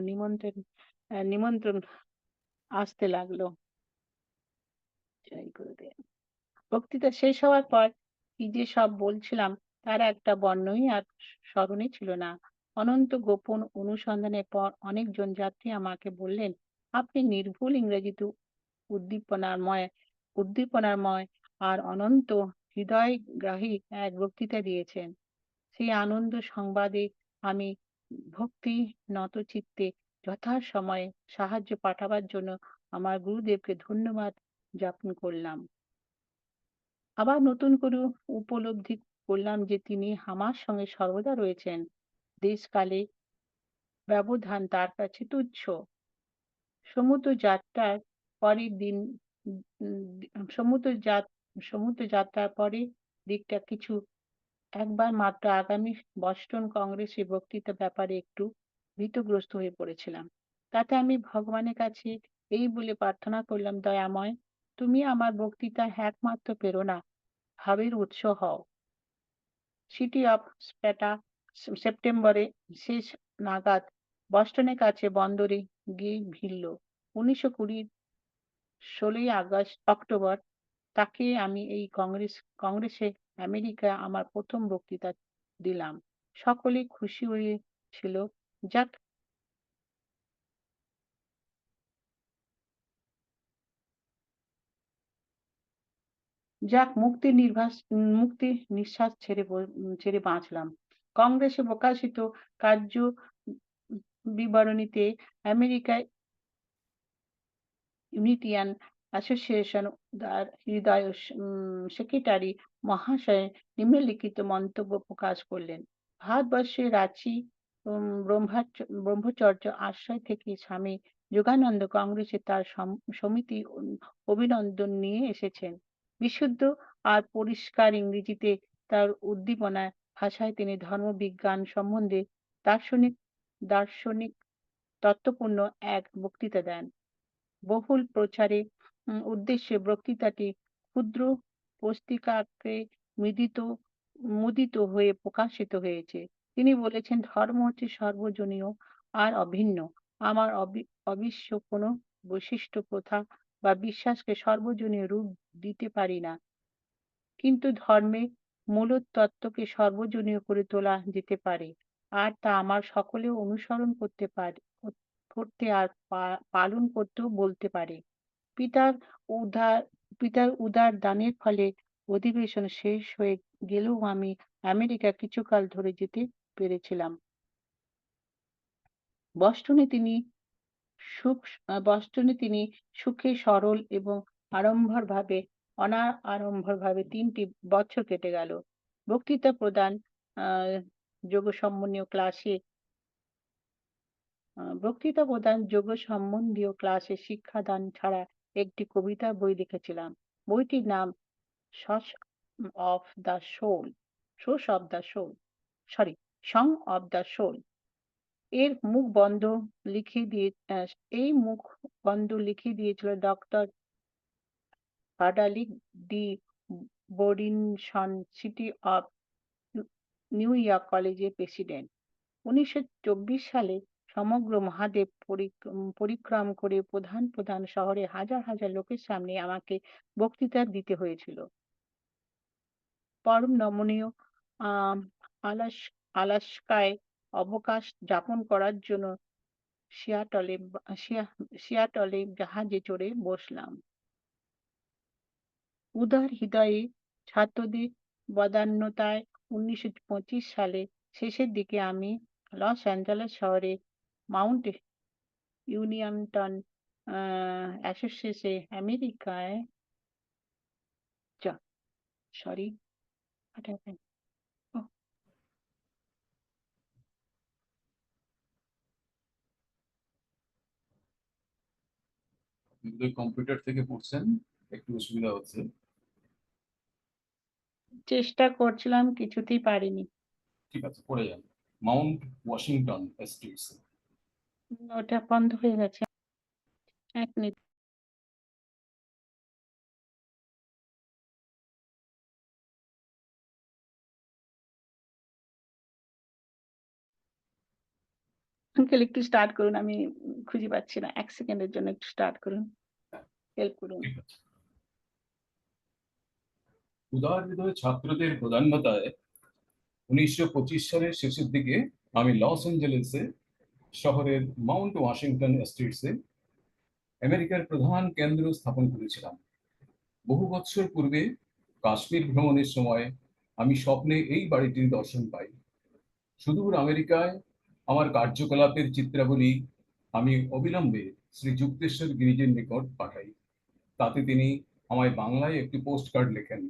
নিমন্ত্রণ আসতে লাগলো। জয় গুরুদেব। বক্তৃতা শেষ হওয়ার পর কি যে সব বলছিলাম তার একটা বর্ণই আর স্মরণে ছিল না। অনন্ত গোপন অনুসন্ধানের পর অনেকজন যাত্রী আমাকে বললেন, আপনি নির্ভুল ইংরেজিতে উদ্দীপনাময় উদ্দীপনাময় আর অনন্ত হৃদয়গ্রাহী এক বক্তৃতা দিয়েছেন। সেই আনন্দ সংবাদে আমি ভক্তি নতচিত্তে যথাসময়ে সাহায্য পাঠাবার জন্য আমার গুরুদেবকে ধন্যবাদ জ্ঞাপন করলাম। আবার নতুন করে উপলব্ধি করলাম যে তিনি আমার সঙ্গে সর্বদা রয়েছেন। দেশকালে ব্যবধান তার কাছে তুচ্ছ। সমুদ্র যাত্রার পরের দিন সমুদ্র সমুদ্র যাত্রার পরে দিকটা কিছু একবার মাত্র আগামী বস্টন কংগ্রেসে বক্তৃতার ব্যাপারে একটু ভীতগ্রস্ত হয়ে পড়েছিলাম। তাতে আমি ভগবানের কাছে এই বলে প্রার্থনা করলাম, দয়াময়, তুমি আমার বক্তৃতার একমাত্র প্রেরণা, ভাবের উৎস হও। সিটি অফ স্পেটা সেপ্টেম্বরে শেষ নাগাদ বস্টনের কাছে বন্দরে গিয়ে ভিড়ল। 1920 16ই অক্টোবর তাকে আমি এই কংগ্রেসে আমেরিকা আমার প্রথম বক্তৃতা দিলাম। সকলেই খুশি হয়েছিল। যাক যাক মুক্তি নিঃশ্বাস ছেড়ে বাঁচলাম। কংগ্রেসে প্রকাশিত কার্য বিবরণীতে আমেরিকায় ইউনিটিয়ান অ্যাসোসিয়েশন তার সেক্রেটারি মহাশয় নিম্নলিখিত মন্তব্য প্রকাশ করলেন। ভারতবর্ষে রাঁচি ব্রহ্মচর্য আশ্রয় থেকে স্বামী যোগানন্দ কংগ্রেসে তার সমিতি অভিনন্দন নিয়ে এসেছেন। বিশুদ্ধ আর পরিষ্কার ইংরেজিতে তার উদ্দীপনা ভাষায় তিনি ধর্মবিজ্ঞান সম্বন্ধে দার্শনিক দার্শনিক তত্ত্বপূর্ণ এক বক্তৃতা দেন। বহুল প্রচারে উদ্দেশ্যে বক্তৃতাটি ক্ষুদ্র পুস্তিকাকে মুদ্রিত হয়ে প্রকাশিত হয়েছে। তিনি বলেছেন, ধর্ম হচ্ছে সর্বজনীয় আর অভিন্ন। আমার অবিশ্ব কোনো বৈশিষ্ট্য, প্রথা বা বিশ্বাসকে সর্বজনীয় রূপ দিতে পারি না, কিন্তু ধর্মের মূলতত্ত্বকে সর্বজনীয় করে তোলা যেতে পারে, আর তা আমার সকলে অনুসরণ করতে আর পালন করতেও বলতে পারে। পিতার উদার পিতার উদার দানের ফলে অধিবেশন শেষ হয়ে গেলেও আমি আমেরিকা কিছুকাল ধরে যেতে পেরেছিলাম। বস্টনে তিনি বস্টনে তিনি সুখে সরল এবং অনাড়ম্বরভাবে 3টি বছর কেটে গেল। বক্তৃতা প্রদান, যোগ সম্বন্ধীয় ক্লাসে শিক্ষাদান ছাড়া একটি কবিতা বই লিখেছিলাম। বইটির নাম সস of the soul source of the soul song of the soul. এর মুখ বন্ধ লিখে দিয়েছিল doctor Frederick D Robinson, city of New York কলেজের প্রেসিডেন্ট। 1924 সালে সমগ্র মহাদেশ পরিক্রম করে প্রধান প্রধান শহরে হাজার হাজার লোকের সামনে আমাকে বক্তৃতা দিতে হয়েছিল। পরম নমনীয় আলাস্কায় অবকাশ যাপন করার জন্য সিয়াটলে জাহাজে চড়ে বসলাম। উদার হৃদয়ে ছাত্রদের বদান্যতায় 1925 সালে শেষের দিকে আমি লস অ্যাঞ্জেলেস শহরে মাউন্ট ইউনিয়নটন অ্যাসোসিয়েশনে আমেরিকায় সরি what happened? Oh,
কিন্তু কম্পিউটার থেকে পড়ছেন, একটু অসুবিধা হচ্ছে।
চেষ্টা করছিলাম, কিছুতেই পারিনি।
ঠিক আছে, পড়ে যান। Mount Washington estates.
ওটা বন্ধ হয়ে গেছে। 1 মিনিট। আঙ্কেল একটু স্টার্ট করুন। আমি খুঁজে পাচ্ছি না। ১ সেকেন্ডের জন্য একটু স্টার্ট করুন। হেল্প করুন।
ঠিক আছে। উদার হৃদয় ছাত্রদের প্রধানতায় 1925 সালের শেষের দিকে আমি লস অ্যাঞ্জেলেসে শহরের মাউন্ট ওয়াশিংটন এস্টেটসে আমেরিকার প্রধান কেন্দ্র স্থাপন করেছিলাম। বহু বছর পূর্বে কাশ্মীর ভ্রমণের সময় আমি স্বপ্নে এই বাড়িটির দর্শন পাই। সুদূর আমেরিকায় আমার কার্যকলাপের চিত্রাবলী আমি অবিলম্বে শ্রী যুক্তেশ্বর গিরিজের নিকট পাঠাই। তাতে তিনি আমায় বাংলায় একটি পোস্ট কার্ড লেখেন।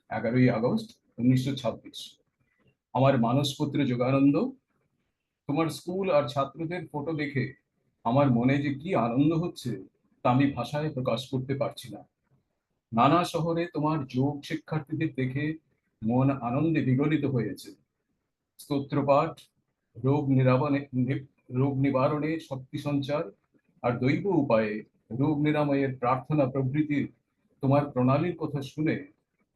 11ই আগস্ট 1926। আমার মানসপত্র যোগানন্দ, তোমার স্কুল আর ছাত্রদের ফটো দেখে আমার মনে যে কি আনন্দ হচ্ছে তা আমি ভাষায় প্রকাশ করতে পারছি না। নানা শহরে তোমার যোগ শিক্ষার্থীদের দেখে মন আনন্দে বিগলিত হয়েছে। স্তোত্রপাঠ, রোগ নিরাবনে রোগ নিবারণে শক্তি সঞ্চার আর দৈব উপায়ে রোগ নিরাময়ের প্রার্থনা প্রভৃতির তোমার প্রণালীর কথা শুনে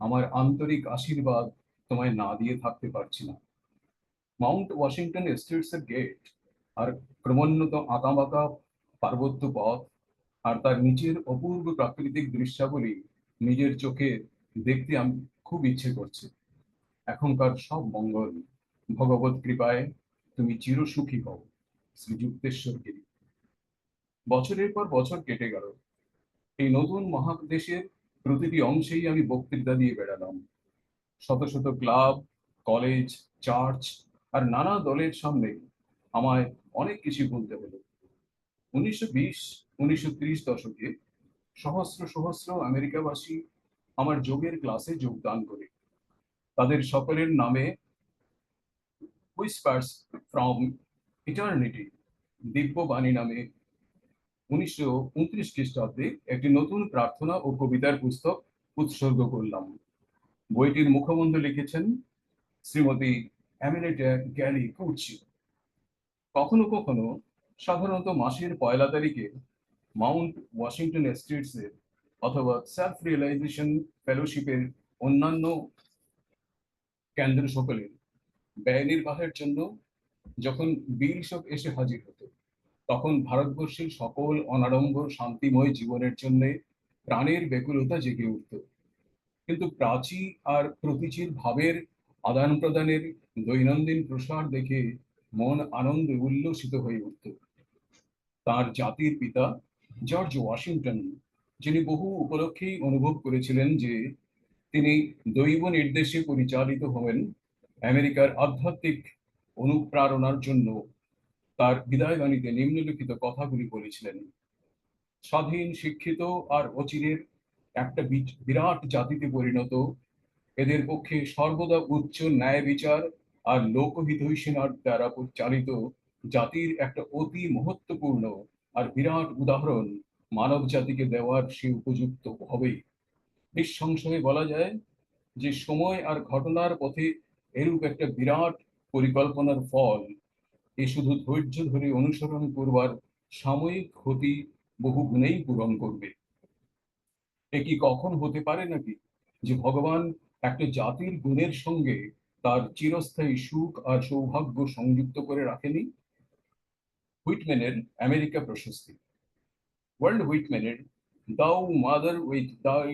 আমার আন্তরিক আশীর্বাদ তোমায় না দিয়ে থাকতে পারছি না। মাউন্ট ওয়াশিংটন এস্টেটসের গেট আর ক্রমোন্নত আঁকাবাঁকা পার্বত্য পথ আর তার নিচের অপূর্ব প্রাকৃতিক দৃশ্যাবলী নিজের চোখে দেখতে আমি খুব ইচ্ছে করছে। এখনকার সব মঙ্গল ভগবত কৃপায় তুমি চিরসুখী হও, শ্রীযুক্তেশ্বর গিরি। বছরের পর বছর কেটে গেল। এই নতুন মহাদেশের প্রতিটি অংশেই আমি বক্তৃতা দিয়ে বেড়ালাম। শত শত ক্লাব, কলেজ, চার্চ আর নানা দলের সামনে আমায় অনেক কিছু বলতে হলো। 1920 1930 দশকে সহস্র সহস্র আমেরিকাবাসী আমার যোগের ক্লাসে যোগদান করে। তাদের সকলের নামে হুইসপার্স ফ্রম ইটার্নিটি দিব্যবাণী নামে 1929 খ্রিস্টাব্দে একটি নতুন প্রার্থনা ও কবিতার পুস্তক উৎসর্গ করলাম। বইটির মুখবন্ধ লিখেছেন শ্রীমতী অ্যামেলিটা গ্যালি কুচি। কখনো কখনো, সাধারণত মাসের পয়লা তারিখে, মাউন্ট ওয়াশিংটন এস্টেটসের অথবা সেলফ রিয়েলাইজেশন ফেলোশিপের অন্যান্য কেন্দ্র সকলের ব্যয় নির্বাহের জন্য যখন বিল সব এসে হাজির হতো, তখন ভারতবর্ষের সকল অনাড়ম্বর শান্তিময় জীবনের জন্য প্রাণের ব্যাকুলতা জেগে উঠত। কিন্তু প্রাচী আর প্রতীচীর ভাবের আদান প্রদানের দৈনন্দিন প্রসার দেখে মন আনন্দে উল্লসিত হয়ে উঠত। তার জাতির পিতা জর্জ ওয়াশিংটন, যিনি বহু উপলক্ষেই অনুভব করেছিলেন যে তিনি দৈব নির্দেশে পরিচালিত হবেন আমেরিকার আধ্যাত্মিক অনুপ্রেরণার জন্য, তার বিদায়বাণীতে নিম্নলিখিত কথাগুলি বলেছিলেন। স্বাধীন, শিক্ষিত আর অচিরের একটা বিরাট জাতিতে পরিণত এদের পক্ষে সর্বদা উচ্চ ন্যায় বিচার আর লোকহিতৈষণার দ্বারা চালিত জাতির একটা অতি মহত্বপূর্ণ আর বিরাট উদাহরণ মানব জাতিকে দেওয়ার সে উপযুক্ত হবেই। নিঃসংশয়ে বলা যায় যে সময় আর ঘটনার পথে এরূপ একটা বিরাট পরিকল্পনার ফল এ শুধু ধৈর্য ধরে অনুসরণ করবার সাময়িক ক্ষতি বহু গুণেই পূরণ করবে। এ কি কখন হতে পারে নাকি যে ভগবান একটা জাতির গুণের সঙ্গে তার চিরস্থায়ী সুখ আর সৌভাগ্য সংযুক্ত করে রাখেনি? হুইটম্যানের আমেরিকা প্রশস্তি। ওয়ার্ল্ড হুইটম্যানের দাও মাদার উইথ দাই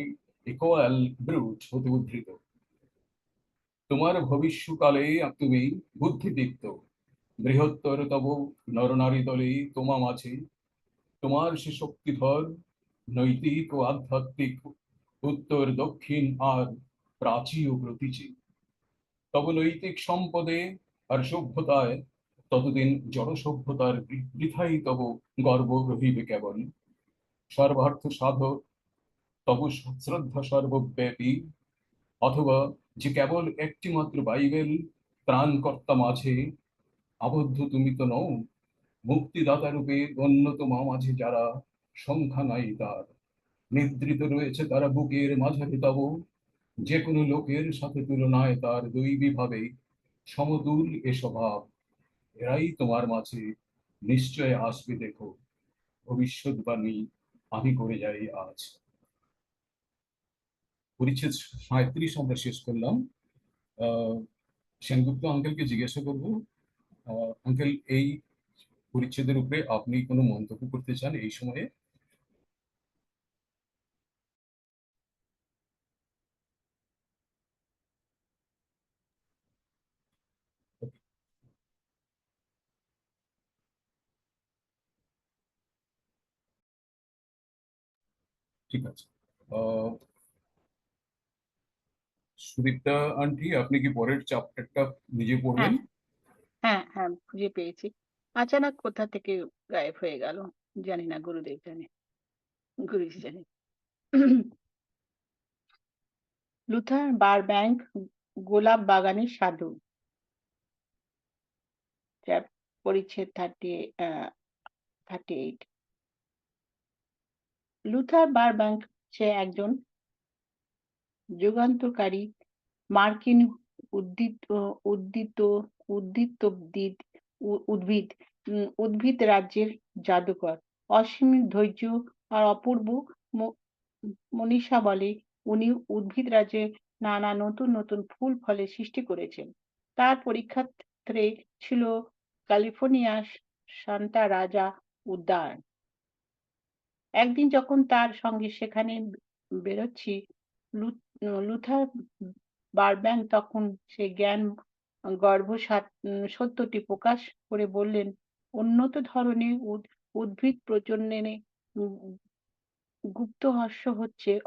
ইকুয়াল ব্রুট হতে উদ্ধৃত। তোমার ভবিষ্যকালে তুমি বুদ্ধিদীপ্ত বৃহত্তর তব নরনারী দলে তোমা মাঝে, তোমার সে শক্তিধর নৈতিক ও আধ্যাত্মিক উত্তর দক্ষিণ আর প্রাচী ও প্রতীচী। তব নৈতিক সম্পদে আর সভ্যতায় ততদিন জড় সভ্যতার বৃথাই তব গর্ব রহিবে কেবল। সর্বার্থ সাধক তব শ্রদ্ধা সর্বব্যাপী, অথবা যে কেবল একটি মাত্র বাইবেল ত্রাণকর্তা মাঝে আবদ্ধ তুমি তো নও, মুক্তিদাতা রূপে গণ্য তোমা মাঝে যারা সংখ্যা নাই তার, নিদ্রিত রয়েছে তারা বুকের মাঝারে তব, যে কোনো লোকের সাথে তুলনায় তার দৈবী ভাবে সমতুল এ স্বভাব। এরাই তোমার মাঝে নিশ্চয় আসবে দেখো, ভবিষ্যৎবাণী আমি করে যাই আজ। পরিচ্ছেদ 37 আমরা শেষ করলাম। সেনগুপ্ত আঙ্কেলকে জিজ্ঞাসা করবো, আঙ্কেল এই পরিচ্ছেদের উপরে আপনি কোনো মন্তব্য করতে চান এই সময়ে? ঠিক আছে। আহ, সুদীপ্তা আন্টি, আপনি কি পরের চ্যাপ্টারটা নিজে পড়বেন?
হ্যাঁ, হ্যাঁ, হ্যাঁ, খুঁজে পেয়েছি। আচানক কোথা থেকে গায়েব হয়ে গেল। জানি না, গুরুদেব জানে, গুরুজি জানে। লুথার বারব্যাংক, গোলাপ বাগানের সাধু, পরিচ্ছেদ 38। লুথার বারব্যাংক সে একজন যুগান্তকারী মার্কিন উদ্ভিদ উদ্ভিদ উদ্ভিদবিদ উদ্ভিদ উদ্ভিদ রাজ্যের জাদুকর। অসীম ধৈর্য আর অপূর্ব ম- মনীষা বলে উনি উদ্ভিদ রাজ্যে নানা নতুন নতুন ফুল ফলের সৃষ্টি করেছেন। তার পরীক্ষার্থে ছিল ক্যালিফোর্নিয়ার সান্তা রাজা উদ্যান। একদিন যখন তার সঙ্গে সেখানে বেরোচ্ছি, লুথার বারব্যাংক তখন সে জ্ঞান গর্ভ সত্যটি প্রকাশ করে বললেন, উন্নত ধরনের উদ্ভিদ প্রজননে উম, গুপ্তরহস্য হচ্ছে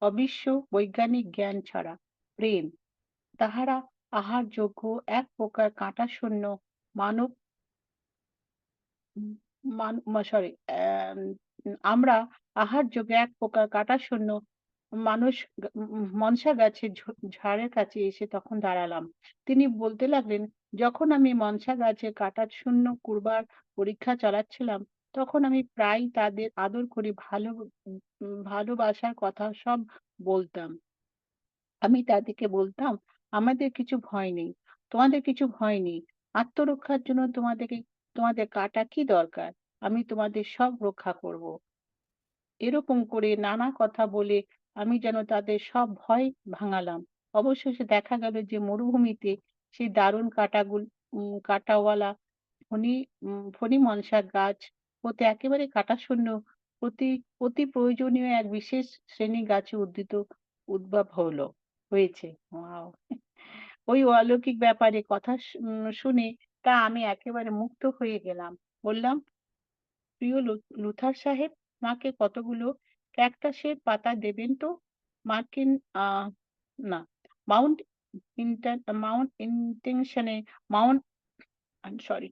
অবিশ্ব বৈজ্ঞানিক জ্ঞান ছাড়া প্রেম। তাহারা আহারযোগ্য এক প্রকার কাঁটাশূন্য মানব উম মান মা সরি আমরা আহারযোগ্য এক প্রকার কাঁটাশূন্য মানুষ মনসা গাছের ঝাড়ের কাছে এসে তখন দাঁড়ালাম। তিনি বলতে লাগলেন, যখন আমি মনসা গাছের কাঁটাশূন্য কুড়বার পরীক্ষা চালাচ্ছিলাম, তখন আমি প্রায়ই তাদের আদর করে ভালোবাসার কথা সব বলতাম। আমি তাদেরকে বলতাম, আমাদের কিছু ভয় নেই, তোমাদের কিছু ভয় নেই। আত্মরক্ষার জন্য তোমাদের কাটা কি দরকার? আমি তোমাদের সব রক্ষা করব। এরকম করে নানা কথা বলে আমি যেন তাদের সব ভয় ভাঙালাম। অবশেষে দেখা গেল যে মরুভূমিতে সেই দারুণ কাঁটাওয়ালা ফণি মনসা গাছ হতে একেবারে কাঁটাশূন্য অতি অতি প্রয়োজনীয় এক বিশেষ শ্রেণী গাছে উদ্ভব হয়েছে। ওয়াও! ওই অলৌকিক ব্যাপারে কথা শুনে তা আমি একেবারে মুগ্ধ হয়ে গেলাম। বললাম, প্রিয় লুথার সাহেব, মাকে কতগুলো ক্যাকটাসের পাতা দেবেন তো। মার্কিন না, মাউন্ট মাউন্ট ইন্টেনশনে মাউন্ট সরি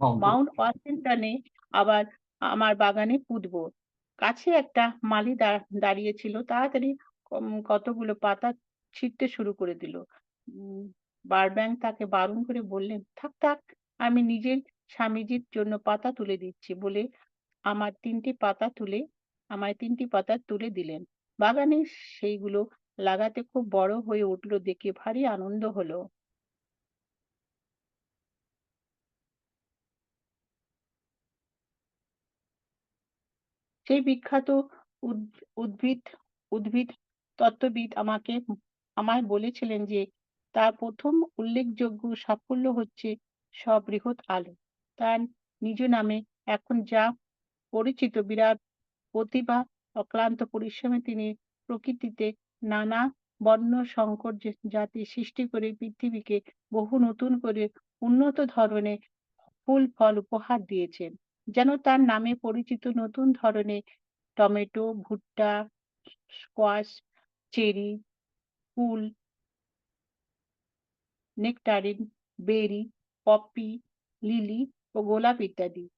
মাউন্ট
মাউন্ট ওয়াশিংটনে আবার আমার বাগানে পুঁতবো। কাছে একটা মালি দাঁড়িয়ে ছিল, তাড়াতাড়ি কতগুলো পাতা ছিঁড়তে শুরু করে দিল। উম, বারব্যাংক তাকে বারণ করে বললেন, থাক থাক, আমি নিজের স্বামীজির জন্য পাতা তুলে দিচ্ছি বলে আমার তিনটি পাতা তুলে আমায় তিনটি পাতা তুলে দিলেন। বাগানে সেইগুলো লাগাতে খুব বড় হয়ে উঠলো দেখে ভারী আনন্দ হলো। সেই বিখ্যাত উদ্ভিদ উদ্ভিদ তত্ত্ববিদ আমায় বলেছিলেন যে তার প্রথম উল্লেখযোগ্য সাফল্য হচ্ছে সবৃহৎ আলো। তার নিজ নামে এখন যা পরিচিত বিরাট প্রতিভা, অক্লান্ত পরিশ্রমে তিনি প্রকৃতিতে নানা বর্ণ সংকর জাতি সৃষ্টি করে পৃথিবীকে বহু নতুন করে উন্নত ধরনের ফুল ফল উপহার দিয়েছেন। যেন তার নামে পরিচিত নতুন ধরনের টমেটো, ভুট্টা, স্কোয়াশ, চেরি, কুল, নেকটারিন, বেরি, পপি, লিলি ও গোলাপ ইত্যাদি।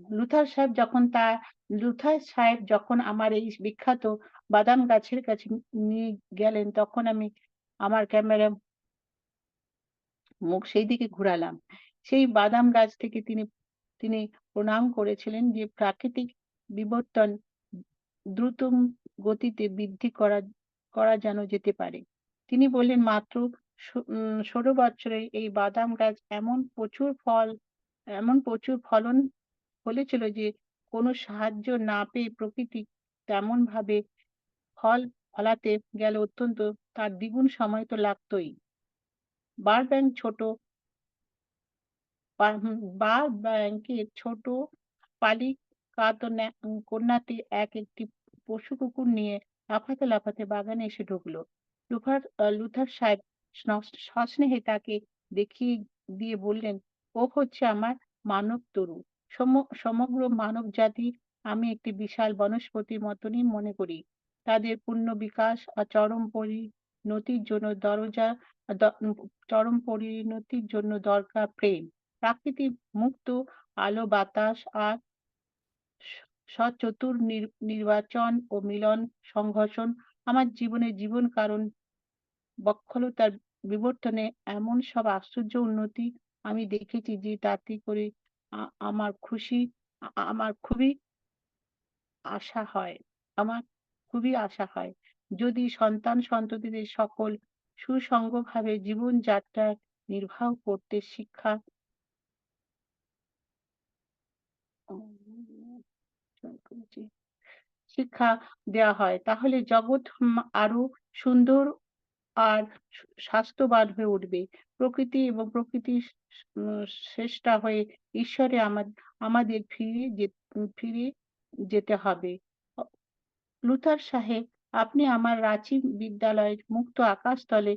লুথার সাহেব যখন তা লুথার সাহেব যখন আমার এই বিখ্যাত বাদাম গাছের কাছে নিয়ে গেলেন, তখন আমি আমার ক্যামেরা মুখ সেই দিকে ঘুরালাম। সেই বাদাম গাছ থেকে তিনি তিনি প্রণাম করেছিলেন যে প্রাকৃতিক বিবর্তন দ্রুত গতিতে বৃদ্ধি করা যেন যেতে পারে। তিনি বললেন, মাত্র ১৬ বছরে এই বাদাম গাছ এমন প্রচুর ফলন ফলেছিল যে কোনো সাহায্য না পেয়ে প্রকৃতি তেমনভাবে ফল ফলাতে গেলে অত্যন্ত তার দ্বিগুণ সময় তো লাগতই। বারব্যাংক ছোট বার ব্যাংকের ছোট কন্যাটি একটি পশু কুকুর নিয়ে লাফাতে লাফাতে বাগানে এসে ঢুকলো। লুথার সাহেব সস্নেহে তাকে দেখিয়ে দিয়ে বললেন, ও হচ্ছে আমার মানব তরু। সমগ্র মানব জাতি আমি একটি বিশাল বনস্পতির মতনই মনে করি। তাদের পূর্ণ বিকাশ আর পরিণতির জন্য চরম পরিণতির জন্য দরকার প্রেম, প্রাকৃতিক মুক্ত আলো বাতাস আর স সচতুর নির্বাচন ও মিলন সংঘর্ষণ আমার জীবনের জীবন কারণ বক্ষলতার বিবর্তনে এমন সব আশ্চর্য উন্নতি আমি দেখেছি যে তাতে করে আ আমার খুশি আ আমার খুবই আশা হয় আমার খুবই আশা হয়। যদি সন্তান-সন্ততিদের সকল সুসঙ্গভাবে জীবনযাত্রা নির্বাহ করতে শিক্ষা দেয়া হয়, তাহলে জগৎ আরো সুন্দর আর স্বাস্থ্যবান হয়ে উঠবে। প্রকৃতি এবং প্রকৃতির স্রষ্টা হয়ে ঈশ্বরে আমাদের ফিরে যেতে হবে। অ লুথার সাহেব, আপনি আমার রাঁচি বিদ্যালয়ের মুক্ত আকাশতলে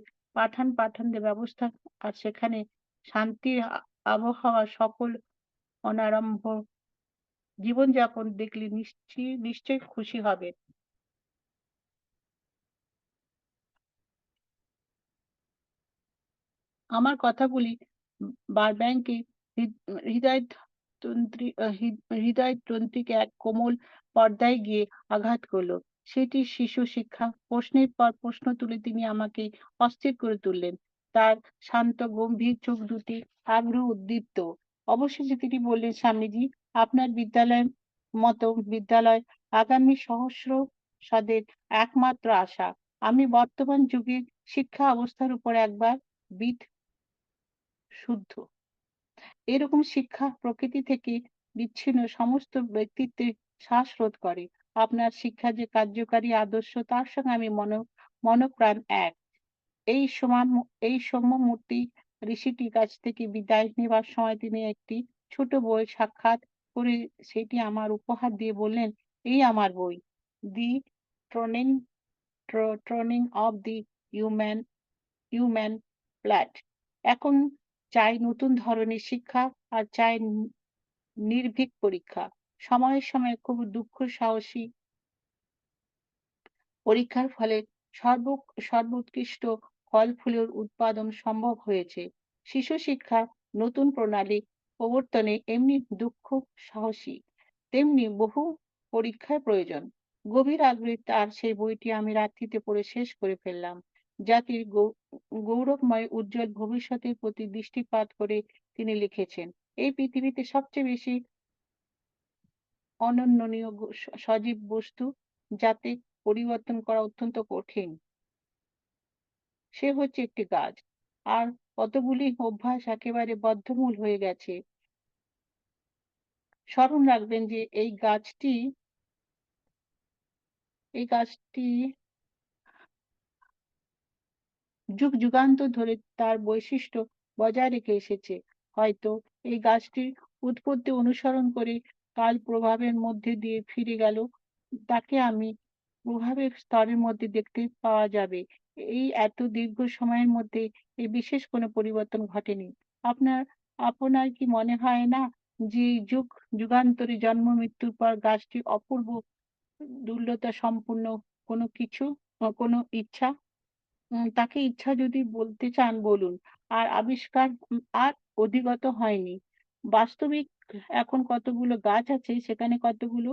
পাঠানদের ব্যবস্থা আর সেখানে শান্তির আবহাওয়া সকল অনারম্ভ জীবনযাপন দেখলে নিশ্চয়ই খুশি হবেন। আমার কথাগুলি বারব্যাংকের হৃদয়তন্ত্রীকে এক কোমল পর্দায় গিয়ে আঘাত করল। সেটি শিশু শিক্ষা। প্রশ্নের পর প্রশ্ন তুলে তিনি আমাকে অস্থির করে তুললেন। তার শান্ত গম্ভীর চোখ দুটি আগ্রহ উদ্দীপ্ত। অবশেষে তিনি বললেন, স্বামীজি, আপনার বিদ্যালয়ের মতো বিদ্যালয় আগামী সহস্রাব্দের একমাত্র আশা। আমি বর্তমান যুগের শিক্ষা অবস্থার উপর একবার বিদ শুদ্ধ। এরকম শিক্ষা প্রকৃতি থেকে বিচ্ছিন্ন সমস্ত ব্যক্তিত্বের শ্বাসরোধ করে। আপনার শিক্ষা যে কার্যকারী আদর্শ তার সঙ্গে আমি মনপ্রাণ এক। এই সৌম্যমূর্তি ঋষিটির কাছ থেকে বিদায় নেবার সময় তিনি একটি ছোট বই সাক্ষাৎ করে সেটি আমার উপহার দিয়ে বললেন, এই আমার বই, দি ট্রনিং ট্রনিং অফ দি হিউম্যান হিউম্যান প্ল্যাট। এখন চাই নতুন ধরনের শিক্ষা আর চাই নির্ভীক পরীক্ষা। সময়ে সময়ে খুব দুঃখ সাহসী পরীক্ষার ফলে সর্বোৎকৃষ্ট ফল-ফুলের উৎপাদন সম্ভব হয়েছে। শিশু শিক্ষার নতুন প্রণালী প্রবর্তনে এমনি দুঃখ সাহসী, তেমনি বহু পরীক্ষার প্রয়োজন। গভীর আগ্রহে তার সেই বইটি আমি রাত্রিতে পড়ে শেষ করে ফেললাম। জাতির গৌরবময় উজ্জ্বল ভবিষ্যতের প্রতি দৃষ্টিপাত করে তিনি লিখেছেন, এই পৃথিবীতে সবচেয়ে বেশি অনন্যনীয় সজীব বস্তু যাতে পরিবর্তন করা অত্যন্ত কঠিন, সে হচ্ছে একটি গাছ। আর কতগুলি অভ্যাস একেবারে বদ্ধমূল হয়ে গেছে। স্মরণ রাখবেন যে এই গাছটি যুগ যুগান্তর ধরে তার বৈশিষ্ট্য বজায় রেখে এসেছে। হয়তো এই গাছটির উৎপত্তি অনুসরণ করে কাল প্রভাবের মধ্যে দিয়ে ফিরে গেল, তাকে আমি প্রভাবের স্তরের মধ্যে দেখতে পাওয়া যাবে। এই এত দীর্ঘ সময়ের মধ্যে এই বিশেষ কোনো পরিবর্তন ঘটেনি। আপনার আপনার কি মনে হয় না যে এই যুগান্তরে জন্ম মৃত্যুর পর গাছটি অপূর্ব দুর্লতা সম্পূর্ণ কোনো ইচ্ছা তাকে ইচ্ছা যদি বলতে চান বলুন। আর আবিষ্কার আর অধিগত হয়নি। বাস্তবিক এখন কতগুলো গাছ আছে, সেখানে কতগুলো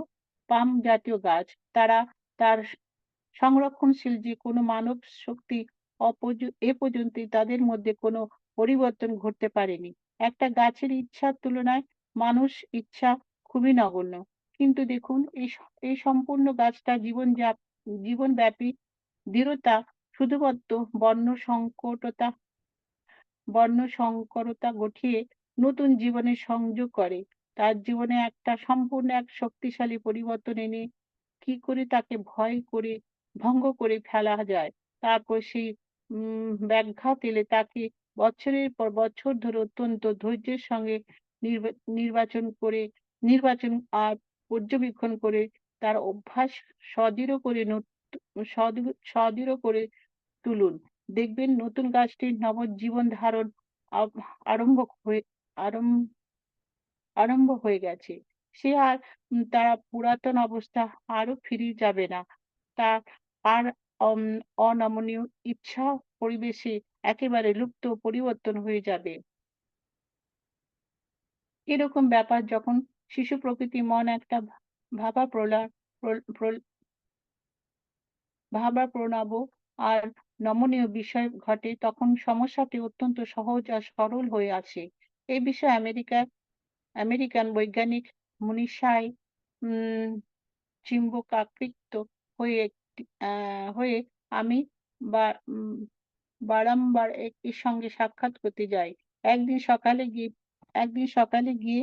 পাম জাতীয় গাছ। তারা তার সংরক্ষণশীল যে কোনো মানব শক্তি এ পর্যন্ত তাদের মধ্যে কোনো পরিবর্তন ঘটতে পারেনি। একটা গাছের ইচ্ছার তুলনায় মানুষ ইচ্ছা খুবই নগণ্য। কিন্তু দেখুন এই সম্পূর্ণ গাছটা জীবনব্যাপী দৃঢ়তা শুধুমাত্র বর্ণ সংকরতা ঘটিয়ে নতুন জীবনের সংযোগ করে। তার জীবনে একটা সম্পূর্ণ এক শক্তিশালী পরিবর্তন এনে কি করে তাকে ভঙ্গ করে ফেলা যায়। তারপর সেই ব্যাঘাত এলে তাকে বছরের পর বছর ধরে অত্যন্ত ধৈর্যের সঙ্গে নির্বাচন করে নির্বাচন আর পর্যবেক্ষণ করে তার অভ্যাস সদৃঢ় করে সদৃঢ় করে তুলুন। দেখবেন নতুন গাছটির নবজীবন ধারণ আব আরম্ভ হয়ে আরম আরম্ভ হয়ে গেছে। সে আর তার পুরাতন অবস্থা আরও ফিরে যাবে না। তার আর অম অনমনীয় ইচ্ছা পরিবেশে একেবারে লুপ্ত পরিবর্তন হয়ে যাবে। এরকম ব্যাপার যখন শিশু প্রকৃতি মন একটা ভাবা প্রলা প্রল প্রল ভাবাপ্রণব আর নমনীয় বিষয় ঘটে, তখন সমস্যাটি অত্যন্ত সহজ আর সরল হয়ে আসে। এই বিষয়ে আমেরিকান বৈজ্ঞানিক মনীষাই উম চিম্বুকাকৃত হয়ে হয়ে আমি বা বারংবার এর সঙ্গে সাক্ষাৎ করতে যাই। একদিন সকালে গিয়ে একদিন সকালে গিয়ে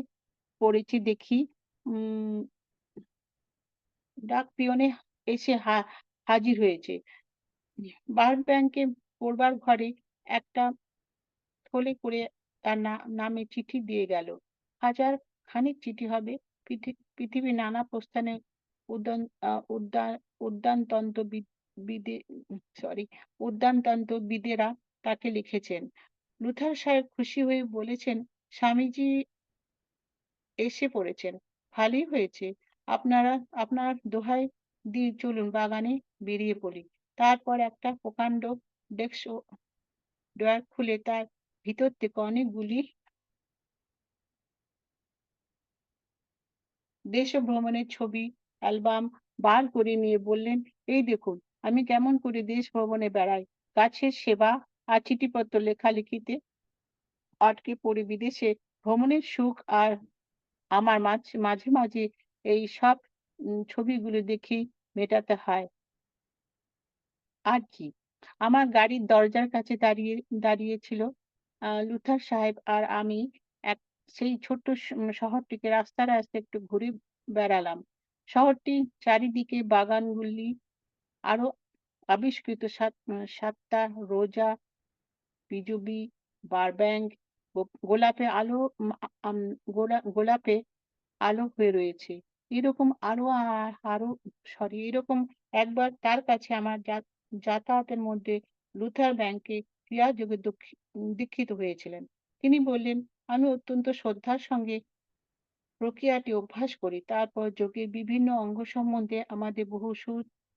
পড়েছি দেখি উম ডাক পিয়নে এসে হাজির হয়েছে। বার্ড ব্যাংকে পড়বার ঘরে একটা থলে করে তার নামে চিঠি দিয়ে গেল। হাজার খানিক চিঠি হবে। পৃথিবীর নানা প্রস্থানে উদ্যান আ উদ্যান উদ্যানতন্ত্রবিদ বিদে সরি উদ্যানতন্ত্রবিদেরা তাকে লিখেছেন। লুথার সাহেব খুশি হয়ে বলেছেন, স্বামীজি এসে পড়েছেন। ভালোই হয়েছে। আপনারা আপনার দোহাই দিয়ে চলুন বাগানে বেরিয়ে পড়ি। তারপর একটা প্রকাণ্ড ডেস্ক ড্রয়ার খুলে তার ভিতর থেকে অনেকগুলি দেশভ্রমণের ছবি অ্যালবাম বার করে নিয়ে বললেন, এই দেখুন আমি কেমন করে দেশ ভ্রমণে বেড়াই। গাছের সেবা আর চিঠিপত্র লেখালেখিতে আটকে পড়ে বিদেশে ভ্রমণের সুখ আর আমার মাঝে মাঝে এই সব ছবিগুলো দেখেই মেটাতে হয়। আর কি? আমার গাড়ির দরজার কাছে দাঁড়িয়েছিল লুথার সাহেব আর আমি এক সেই ছোট্ট শহরটিকে রাস্তায় রাস্তায় একটু ঘুরে বেড়ালাম। শহরটির চারিদিকে বাগানগুলি আরো আবিষ্কৃত সাতটা রোজা, পিজুবি, বারব্যাঙ্ক, গোলাপে আলো গোলাপে আলো হয়ে রয়েছে। এরকম আরো আরো এরকম একবার তার কাছে আমার যাতায়াতের মধ্যে লুথার ব্যাংকে ক্রিয়াযোগে দীক্ষিত হয়েছিলেন। তিনি বললেন, আমি অত্যন্ত শ্রদ্ধার সঙ্গে প্রক্রিয়াটি অভ্যাস করি। তারপর যোগের বিভিন্ন অঙ্গ সম্বন্ধে আমাদের বহু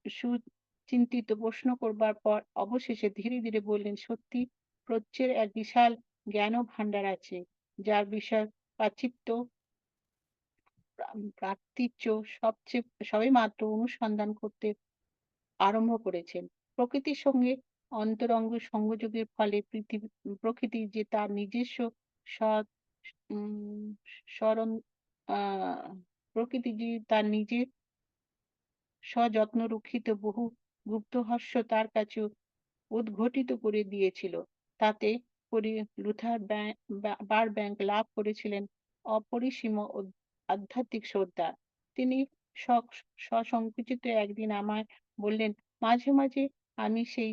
সুচিন্তিত প্রশ্ন করবার পর অবশেষে ধীরে ধীরে বললেন, সত্যি প্রচ্যের এক বিশাল জ্ঞান ভাণ্ডার আছে, যার বিষয় প্রাচ্যিত্য প্রাচ্য সবেমাত্র অনুসন্ধান করতে আরম্ভ করেছেন। প্রকৃতির সঙ্গে অন্তরঙ্গ সংযোগের ফলে প্রকৃতি যে তার নিজস্ব সৎ উম স্মরণ আ প্রকৃতি যে তার নিজের সযত্ন রক্ষিত বহু গুপ্তহস্য তার কাছে উদ্ঘটিত করে দিয়েছিল। তাতে করে লুথার বারব্যাংক লাভ করেছিলেন অপরিসীম আধ্যাত্মিক শ্রদ্ধা। তিনি সসংকুচিত একদিন আমায় বললেন, মাঝে মাঝে আমি সেই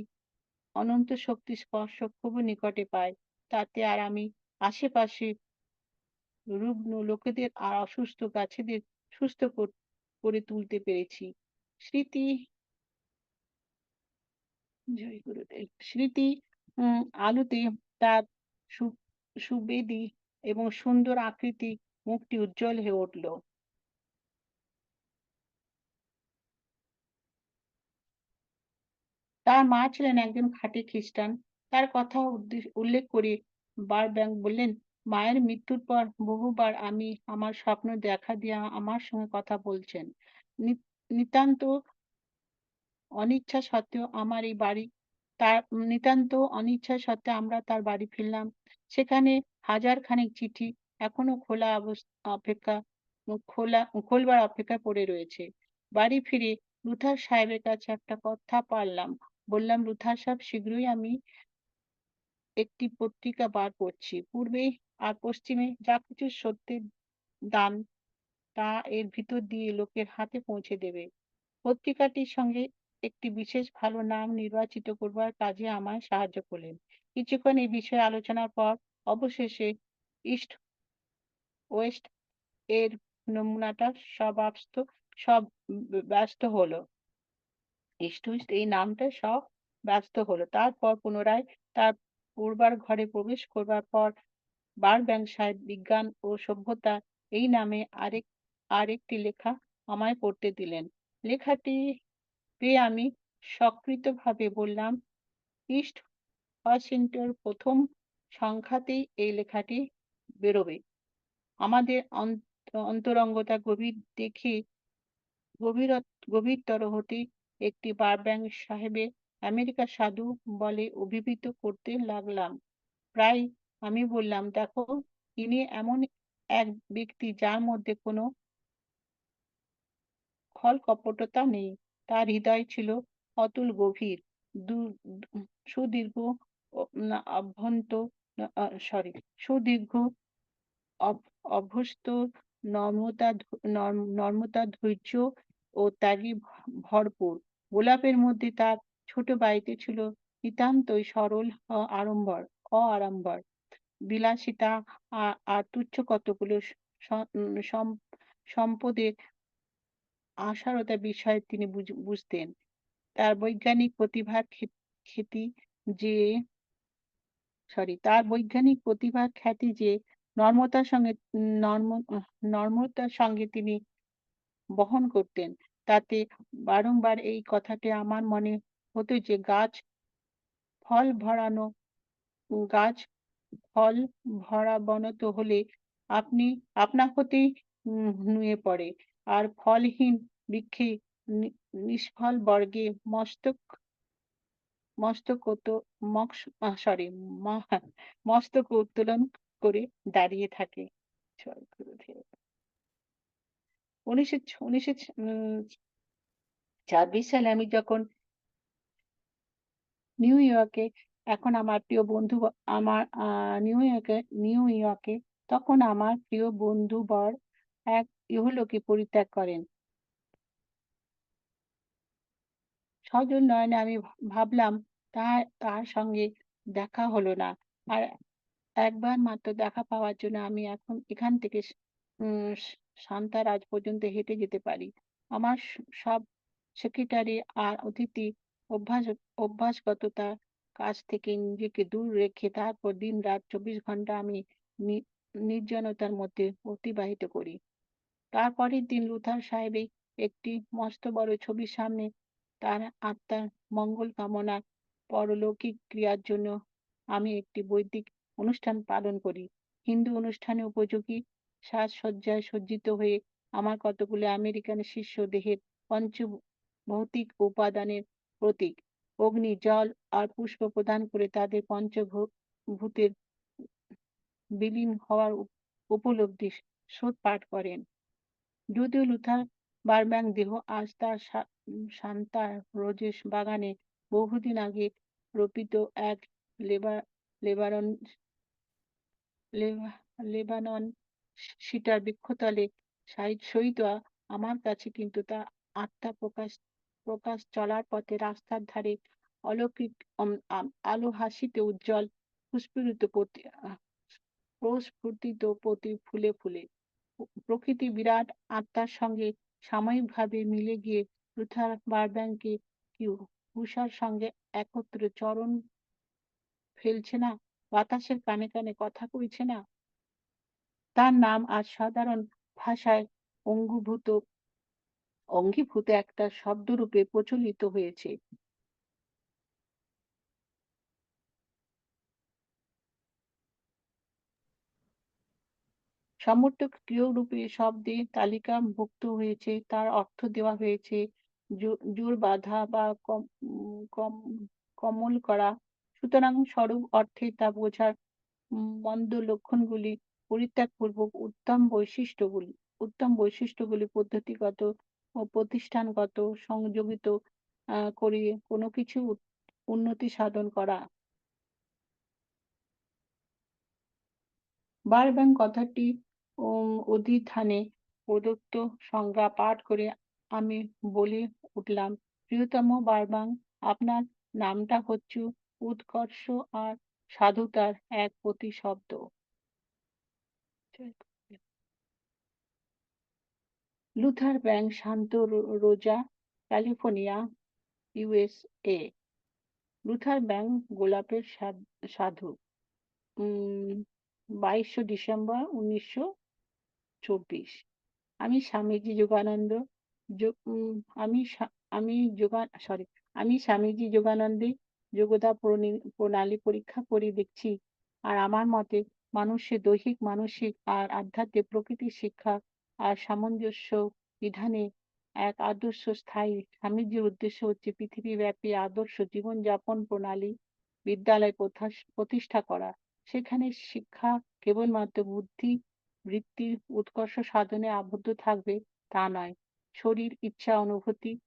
অনন্ত শক্তির স্পর্শ খুব নিকটে পাই। তাতে আর আমি আশেপাশে রুগ্ন লোকেদের আর অসুস্থ গাছেদের সুস্থ করে তুলতে পেরেছি। স্মৃতি জয় গুরুদেব। স্মৃতি আলোতে তার সু সুবেদী এবং সুন্দর আকৃতি মুখটি উজ্জ্বল হয়ে উঠল। তার মা ছিলেন একজন খাঁটি খ্রিস্টান। তার কথা উল্লেখ করে বারব্যাংক বললেন, মায়ের মৃত্যুর পর বহুবার আমি আমার স্বপ্ন দেখা দিয়ে আমার সঙ্গে কথা বলছেন। নি নিতান্ত অনিচ্ছা সত্ত্বেও আমার এই বাড়ি তার নিতান্ত অনিচ্ছা সত্ত্বেও আমরা তার বাড়ি ফিরলাম। সেখানে হাজার খানেক চিঠি এখনো অপেক্ষা খোলা খোলবার অপেক্ষায় পড়ে রয়েছে। বাড়ি ফিরে লুথার সাহেবের কাছে একটা কথা পাড়লাম। বললাম, লুথার সাহেব, শীঘ্রই আমি একটি পত্রিকা বার করছি। পূর্বে আর পশ্চিমে যা কিছু সত্যের দান তা এর ভিতর দিয়ে লোকের হাতে পৌঁছে দেবে। পত্রিকাটির সঙ্গে একটি বিশেষ ভালো নাম নির্বাচিত করবার কাজে আমায় সাহায্য করলেন। কিছুক্ষণ এই বিষয়ে আলোচনার পর অবশেষে ইস্ট ওয়েস্ট এর নমুনাটা সব ব্যস্ত হলো। ইস্ট ওয়েস্ট এই নামটা সব ব্যস্ত হলো। তারপর পুনরায় তার পূর্বার ঘরে প্রবেশ করবার পর বারব্যাংক সাহেব বিজ্ঞান ও সভ্যতা এই নামে আরেকটি লেখা আমায় পড়তে দিলেন। লেখাটি পেয়ে আমি স্বকৃতভাবে বললাম, ইস্ট ওয়াশিংটন প্রথম সংখ্যাতেই এই লেখাটি বেরোবে। আমাদের অন্তরঙ্গতা গভীরতর হতেই একটি বারব্যাংক সাহেবের আমেরিকা সাধু বলে অভিভূত করতে লাগলাম। প্রায় আমি বললাম, দেখো, ইনি এমন এক ব্যক্তি যার মধ্যে কোনো ছলকপটতা নেই। তার হৃদয় ছিল অতুল গভীর, দু দু সুদীর্ঘ ও না অভ্যন্ত সরি সুদীর্ঘ অভ অভ্যস্ত নর্মতা, ধৈর্য ও ত্যাগে ভরপুর। গোলাপের মধ্যে তার ছোট বাড়িতে ছিল নিতান্তই সরল অআড়ম্বর বিলাসিতা আর তুচ্ছ কতগুলো স উম সম সম্পদের আসারতা বিষয়ে তিনি বুঝতেন। তার বৈজ্ঞানিক প্রতিভার খ্যাতি যে খ্যাতি যে নর্ম নর্মতার সঙ্গে তিনি বহন করতেন, তাতে বারংবার এই কথাটি আমার মনে হতো যে ফল ভরানো গাছ ফল ভরাবনত হলে আপনি আপনা হতেই নুয়ে পড়ে, আর ফলহীন বৃক্ষে নিষ্ফল বর্গে মস্তক উত্তো- মক্স সরি মস্তক উত্তোলন করে দাঁড়িয়ে থাকে। জয় গুরুদেব। 1926 সালে আমি যখন নিউ ইয়র্কে এখন আমার প্রিয় বন্ধু আমার নিউ ইয়র্কে তখন আমার প্রিয় বন্ধুবর এক ইহলোকে পরিত্যাগ করেন। সজল নয়নে আমি ভাবলাম তার সঙ্গে দেখা হলো না। আর একবার মাত্র দেখা পাওয়ার জন্য আমি এখন এখান থেকে সান্তারাজ পর্যন্ত হেঁটে যেতে পারি। আমার সব সেক্রেটারি আর অতিথি অভ্যাস অভ্যাসগততার কাছ থেকে নিজেকে দূর রেখে তারপর দিন-রাত ২৪ ঘন্টা আমি নি নির্জনতার মধ্যে অতিবাহিত করি। তারপরের দিন লুথার সাহেবের একটি মস্ত বড় ছবির সামনে তার আত্মার মঙ্গল কামনার পারলৌকিক ক্রিয়ার জন্য আমি একটি বৈদিক অনুষ্ঠান পালন করি। হিন্দু অনুষ্ঠানে উপযোগী সাজসজ্জায় সজ্জিত হয়ে আমার কতগুলো আমেরিকান শিষ্য দেহের ভৌতিক উপাদানের প্রতীক অগ্নি, জল আর পুষ্প প্রদান করে তাদের ভূতের বিলীন হওয়ার উপলব্ধি পাঠ করেন। যদিও লুথার বারব্যাংক দেহ আজ তার সান্তা রোজেস বাগানে বহুদিন আগে রোপিত এক লেবা লেবারন লেবা লেবানন সিটার বৃক্ষতলে সহিত আমার কাছে কিন্তু তা আত্মা প্রকাশ চলার পথে রাস্তার ধারে অলৌকিক আলো হাসিতে উজ্জ্বল প্রস্ফুটিত ফুলে ফুলে প্রকৃতি বিরাট আত্মার সঙ্গে সাময়িকভাবে মিলে গিয়ে লুথার বারব্যাংকে কি হুসার সঙ্গে একত্রে চরণ ফেলছে না, বাতাসের কানে কানে কথা কইছে না। তার নাম আজ সাধারণ ভাষায় অঙ্গীভূত একটা শব্দরূপে প্রচলিত হয়েছে। সমর্থক ক্রিয়রূপে শব্দে তালিকাভুক্ত হয়েছে, তার অর্থ দেওয়া হয়েছে জোর বাঁধা বা কমল করা। সুতরাং স্বরূপ অর্থে তা বোঝার মন্দ লক্ষণগুলি পরিত্যাগপূর্বক উত্তম বৈশিষ্ট্যগুলি পদ্ধতিগত ও প্রতিষ্ঠানগত সংযোজিত করিয়ে কোনো কিছু উন্নতি সাধন করা। বারব্যাংক কথাটি অধিষ্ঠানে প্রদত্ত সংজ্ঞা পাঠ করে আমি বলে উঠলাম, প্রিয়তম বারব্যাংক, আপনার নামটা হচ্ছে উৎকর্ষ আর সাধুতার এক প্রতিশব্দ। লুথার ব্যাংক শান্ত রোজা, ক্যালিফোর্নিয়া, ইউএসএ। লুথার ব্যাংক গোলাপের সাধু। 22শে ডিসেম্বর 1924। আমি স্বামীজি যোগানন্দ যো- উম, আমি স্বা- আমি যোগা সরি আমি স্বামীজি যোগানন্দে যোগদা প্রণালী পরীক্ষা করে দেখছি। আর আমার মতে মানুষের দৈহিক মানসিক আর আধ্যাত্মিক প্রকৃতির শিক্ষা আর সামঞ্জস্য বিধানে এক আদর্শ স্থায়ী স্বামীজির উদ্দেশ্য হচ্ছে পৃথিবীব্যাপী আদর্শ জীবনযাপন প্রণালী বিদ্যালয় প্রতিষ্ঠা করা। সেখানে শিক্ষা কেবলমাত্র বুদ্ধি বৃত্তির উৎকর্ষ সাধনে আবদ্ধ থাকবে তা নয়। শরীর, ইচ্ছা, অনুভূতি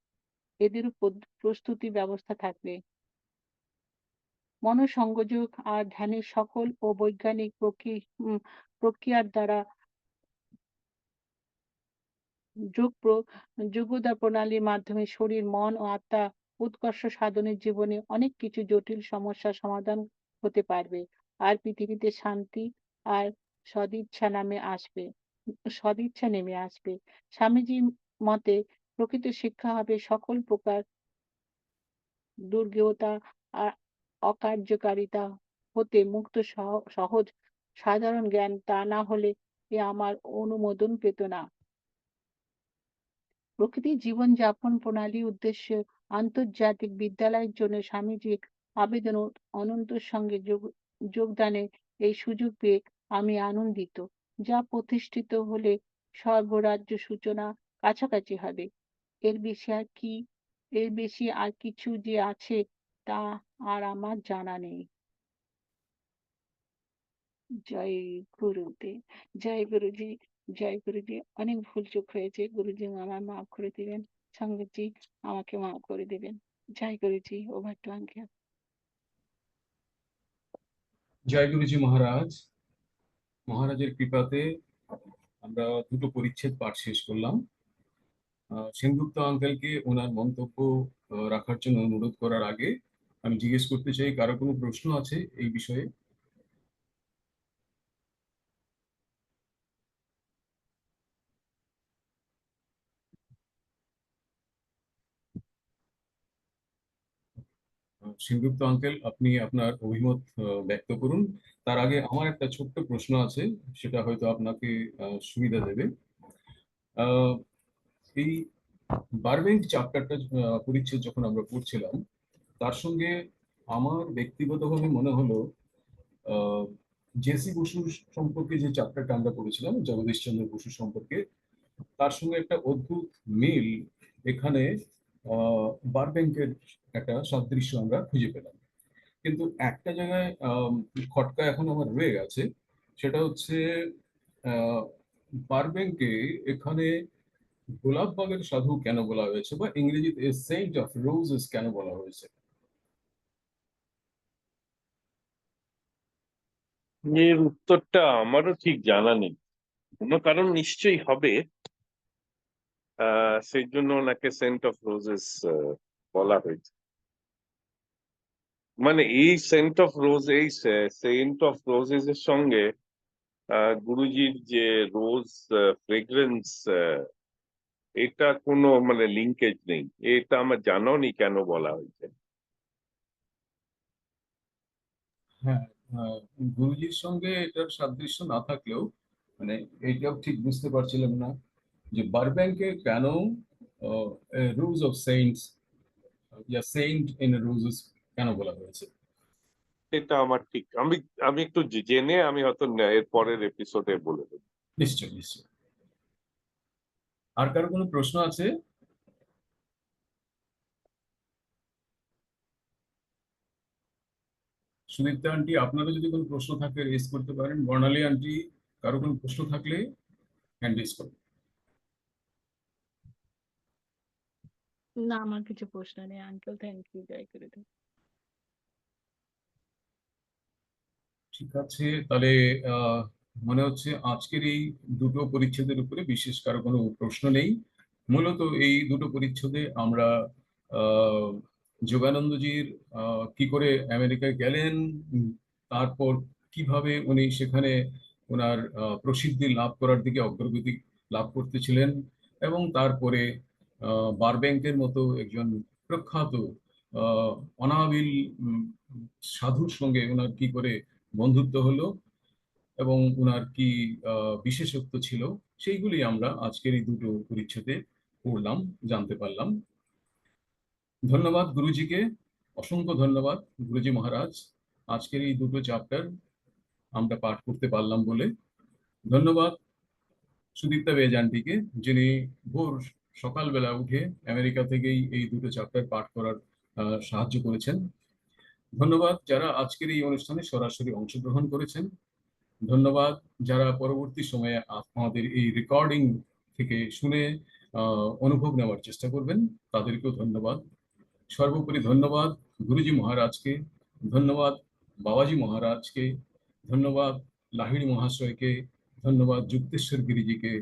এদেরও প্রস্তুতি ব্যবস্থা থাকবে। মনোসংযোগ আর ধ্যানের সকল ও বৈজ্ঞানিক প্রক্রিয়ার দ্বারা যোগ যোগদা প্রণালীর মাধ্যমে শরীর, মন ও আত্মা উৎকর্ষ সাধনের জীবনে অনেক কিছু জটিল সমস্যার সমাধান হতে পারবে। আর পৃথিবীতে শান্তি আর সদিচ্ছা নেমে আসবে। স্বামীজির মতে প্রকৃত শিক্ষা হবে সকল প্রকার দুর্জ্ঞতা আর অকার্যকারিতা হতে মুক্ত সহজ সাধারণ জ্ঞান। তা না হলে এ আমার অনুমোদন পেত না। প্রকৃতির জীবনযাপন প্রণালী উদ্দেশ্যে আন্তর্জাতিক বিদ্যালয়ের জন্য স্বামীজির আবেদন ও অনন্তর সঙ্গে যোগদানের এই সুযোগ পেয়ে আমি আনন্দিত। যা প্রতিষ্ঠিত হলে সর্বরাজ্য সূচনা কাছাকাছি হবে। এর বেশি আর কি এর বেশি আর কিছু যে আছে তা আর আমার জানা নেই। জয় গুরুদেব। জয় গুরুজি। জয় গুরুজি। অনেক ভুল চুক হয়েছে, গুরুজি আমার মাফ করে দিবেন। সঙ্গতজি আমাকে মাফ করে দিবেন। জয় গুরুজি। Over to uncle.
জয় গুরুজি মহারাজ। মহারাজের কৃপাতে আমরা দুটো পরিচ্ছেদ পাঠ শেষ করলাম। সেনগুপ্ত আঙ্কেলকে ওনার মন্তব্য রাখার জন্য অনুরোধ করার আগে আমি জিজ্ঞেস করতে চাই, কারো কোনো প্রশ্ন আছে এই বিষয়ে? সেনগুপ্ত আঙ্কেল, আপনি আপনার অভিমত ব্যক্ত করুন। তার আগে আমার একটা ছোট্ট প্রশ্ন আছে, সেটা হয়তো আপনাকে সুবিধা দেবে। আহ, এই বারবেন্ট চ্যাপ্টারটা পরিচ্ছেদ যখন আমরা পড়ছিলাম, তার সঙ্গে আমার ব্যক্তিগতভাবে মনে হলো আহ, জেসি বসুর সম্পর্কে যে চ্যাপ্টারটা আমরা পড়েছিলাম জগদীশ চন্দ্র বসু সম্পর্কে, তার সঙ্গে একটা অদ্ভুত মিল এখানে বারবেঙ্কের একটা সাদৃশ্য আমরা খুঁজে পেলাম। কিন্তু একটা জায়গায় খটকা এখন আমার রয়ে গেছে, সেটা হচ্ছে আহ, বারবেঙ্কে এখানে গোলাপ বাগের সাধু কেন বলা হয়েছে, বা ইংরেজিতে সেন্ট অফ রোজেস কেন বলা হয়েছে?
এর উত্তরটা আমারও ঠিক জানা নেই। কোনো কারণ নিশ্চয়ই হবে। সেই জন্য ওনাকে সেন্ট অফ রোজেস বলা হয়েছে। মানে এই সেন্ট অফ রোজেস এর সঙ্গে গুরুজির যে রোজ ফ্রেগ্রেন্স, এটা কোনো মানে লিঙ্কেজ নেই। এটা আমার জানাও নেই কেন বলা হয়েছে।
হ্যাঁ, গুরুজির সঙ্গে এটার সাদৃশ্য না থাকলেও মানে এইটাও ঠিক বুঝতে পারছিলাম না যে বারব্যাঙ্কে কেন rose of saints yeah saint in roses কেন বলা হয়েছে।
এটা আমার ঠিক, আমি আমি একটু জেনে আমি হয়তো এর পরের এপিসোডে বলে দেবো।
নিশ্চয় নিশ্চয়। আর কারো কোনো প্রশ্ন আছে? সুদীপ্তা আন্টি, আপনারও যদি কোনো প্রশ্ন থাকে রেজ করতে পারেন। বর্ণালী আন্টি, কারো কোনো প্রশ্ন থাকলে হ্যান্ড রেজ করুন।
না, আমার কিছু প্রশ্ন নেই আঙ্কেল। Thank you. জয় গুরুদেব।
ঠিক আছে, তাহলে আহ, মনে হচ্ছে আজকের এই দুটো পরিচ্ছেদের উপরে বিশেষ কারো কোনো প্রশ্ন নেই। মূলত এই দুটো পরিচ্ছেদে আমরা আহ, যোগানন্দজির কি করে আমেরিকায় গেলেন, তারপর কিভাবে উনি সেখানে ওনার প্রসিদ্ধি লাভ করার দিকে অগ্রগতি লাভ করতেছিলেন, এবং তারপরে বারব্যাংকের মতো একজন প্রখ্যাত আহ, অনাবিল উম, সাধুর সঙ্গে ওনার কি করে বন্ধুত্ব হলো এবং ওনার কি বিশেষত্ব ছিল, সেইগুলি আমরা আজকের এই দুটো পরিচ্ছদে পড়লাম, জানতে পারলাম। ধন্যবাদ গুরুজিকে, অসংখ্য ধন্যবাদ গুরুজি মহারাজ, আজকের এই দুটো চ্যাপ্টার আমরা পাঠ করতে পারলাম বলে। ধন্যবাদ সুদীপ্তা বেজানটিকে, যিনি ভোর সকালবেলা উঠে আমেরিকা থেকেই এই দুটো চ্যাপ্টার পাঠ করার সাহায্য করেছেন। ধন্যবাদ যারা আজকের এই অনুষ্ঠানে সরাসরি অংশগ্রহণ করেছেন। ধন্যবাদ যারা পরবর্তী সময়ে আমাদের এই রেকর্ডিং থেকে শুনে অনুভব নেওয়ার চেষ্টা করবেন, তাদেরকেও ধন্যবাদ। সর্বোপরি ধন্যবাদ গুরুজি মহারাজকে, ধন্যবাদ বাবাজি মহারাজকে, ধন্যবাদ লাহিড়ী মহাশয়কে, ধন্যবাদ যুক্তেশ্বর গিরিজিকে,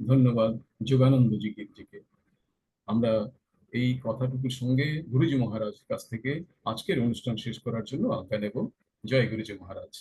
ধন্যবাদ যোগানন্দ গিরিজিকে। আমরা এই কথাটুকুর সঙ্গে গুরুজি মহারাজ কাছ থেকে আজকের অনুষ্ঠান শেষ করার জন্য আজ্ঞা নেব। জয় গুরুজি মহারাজ।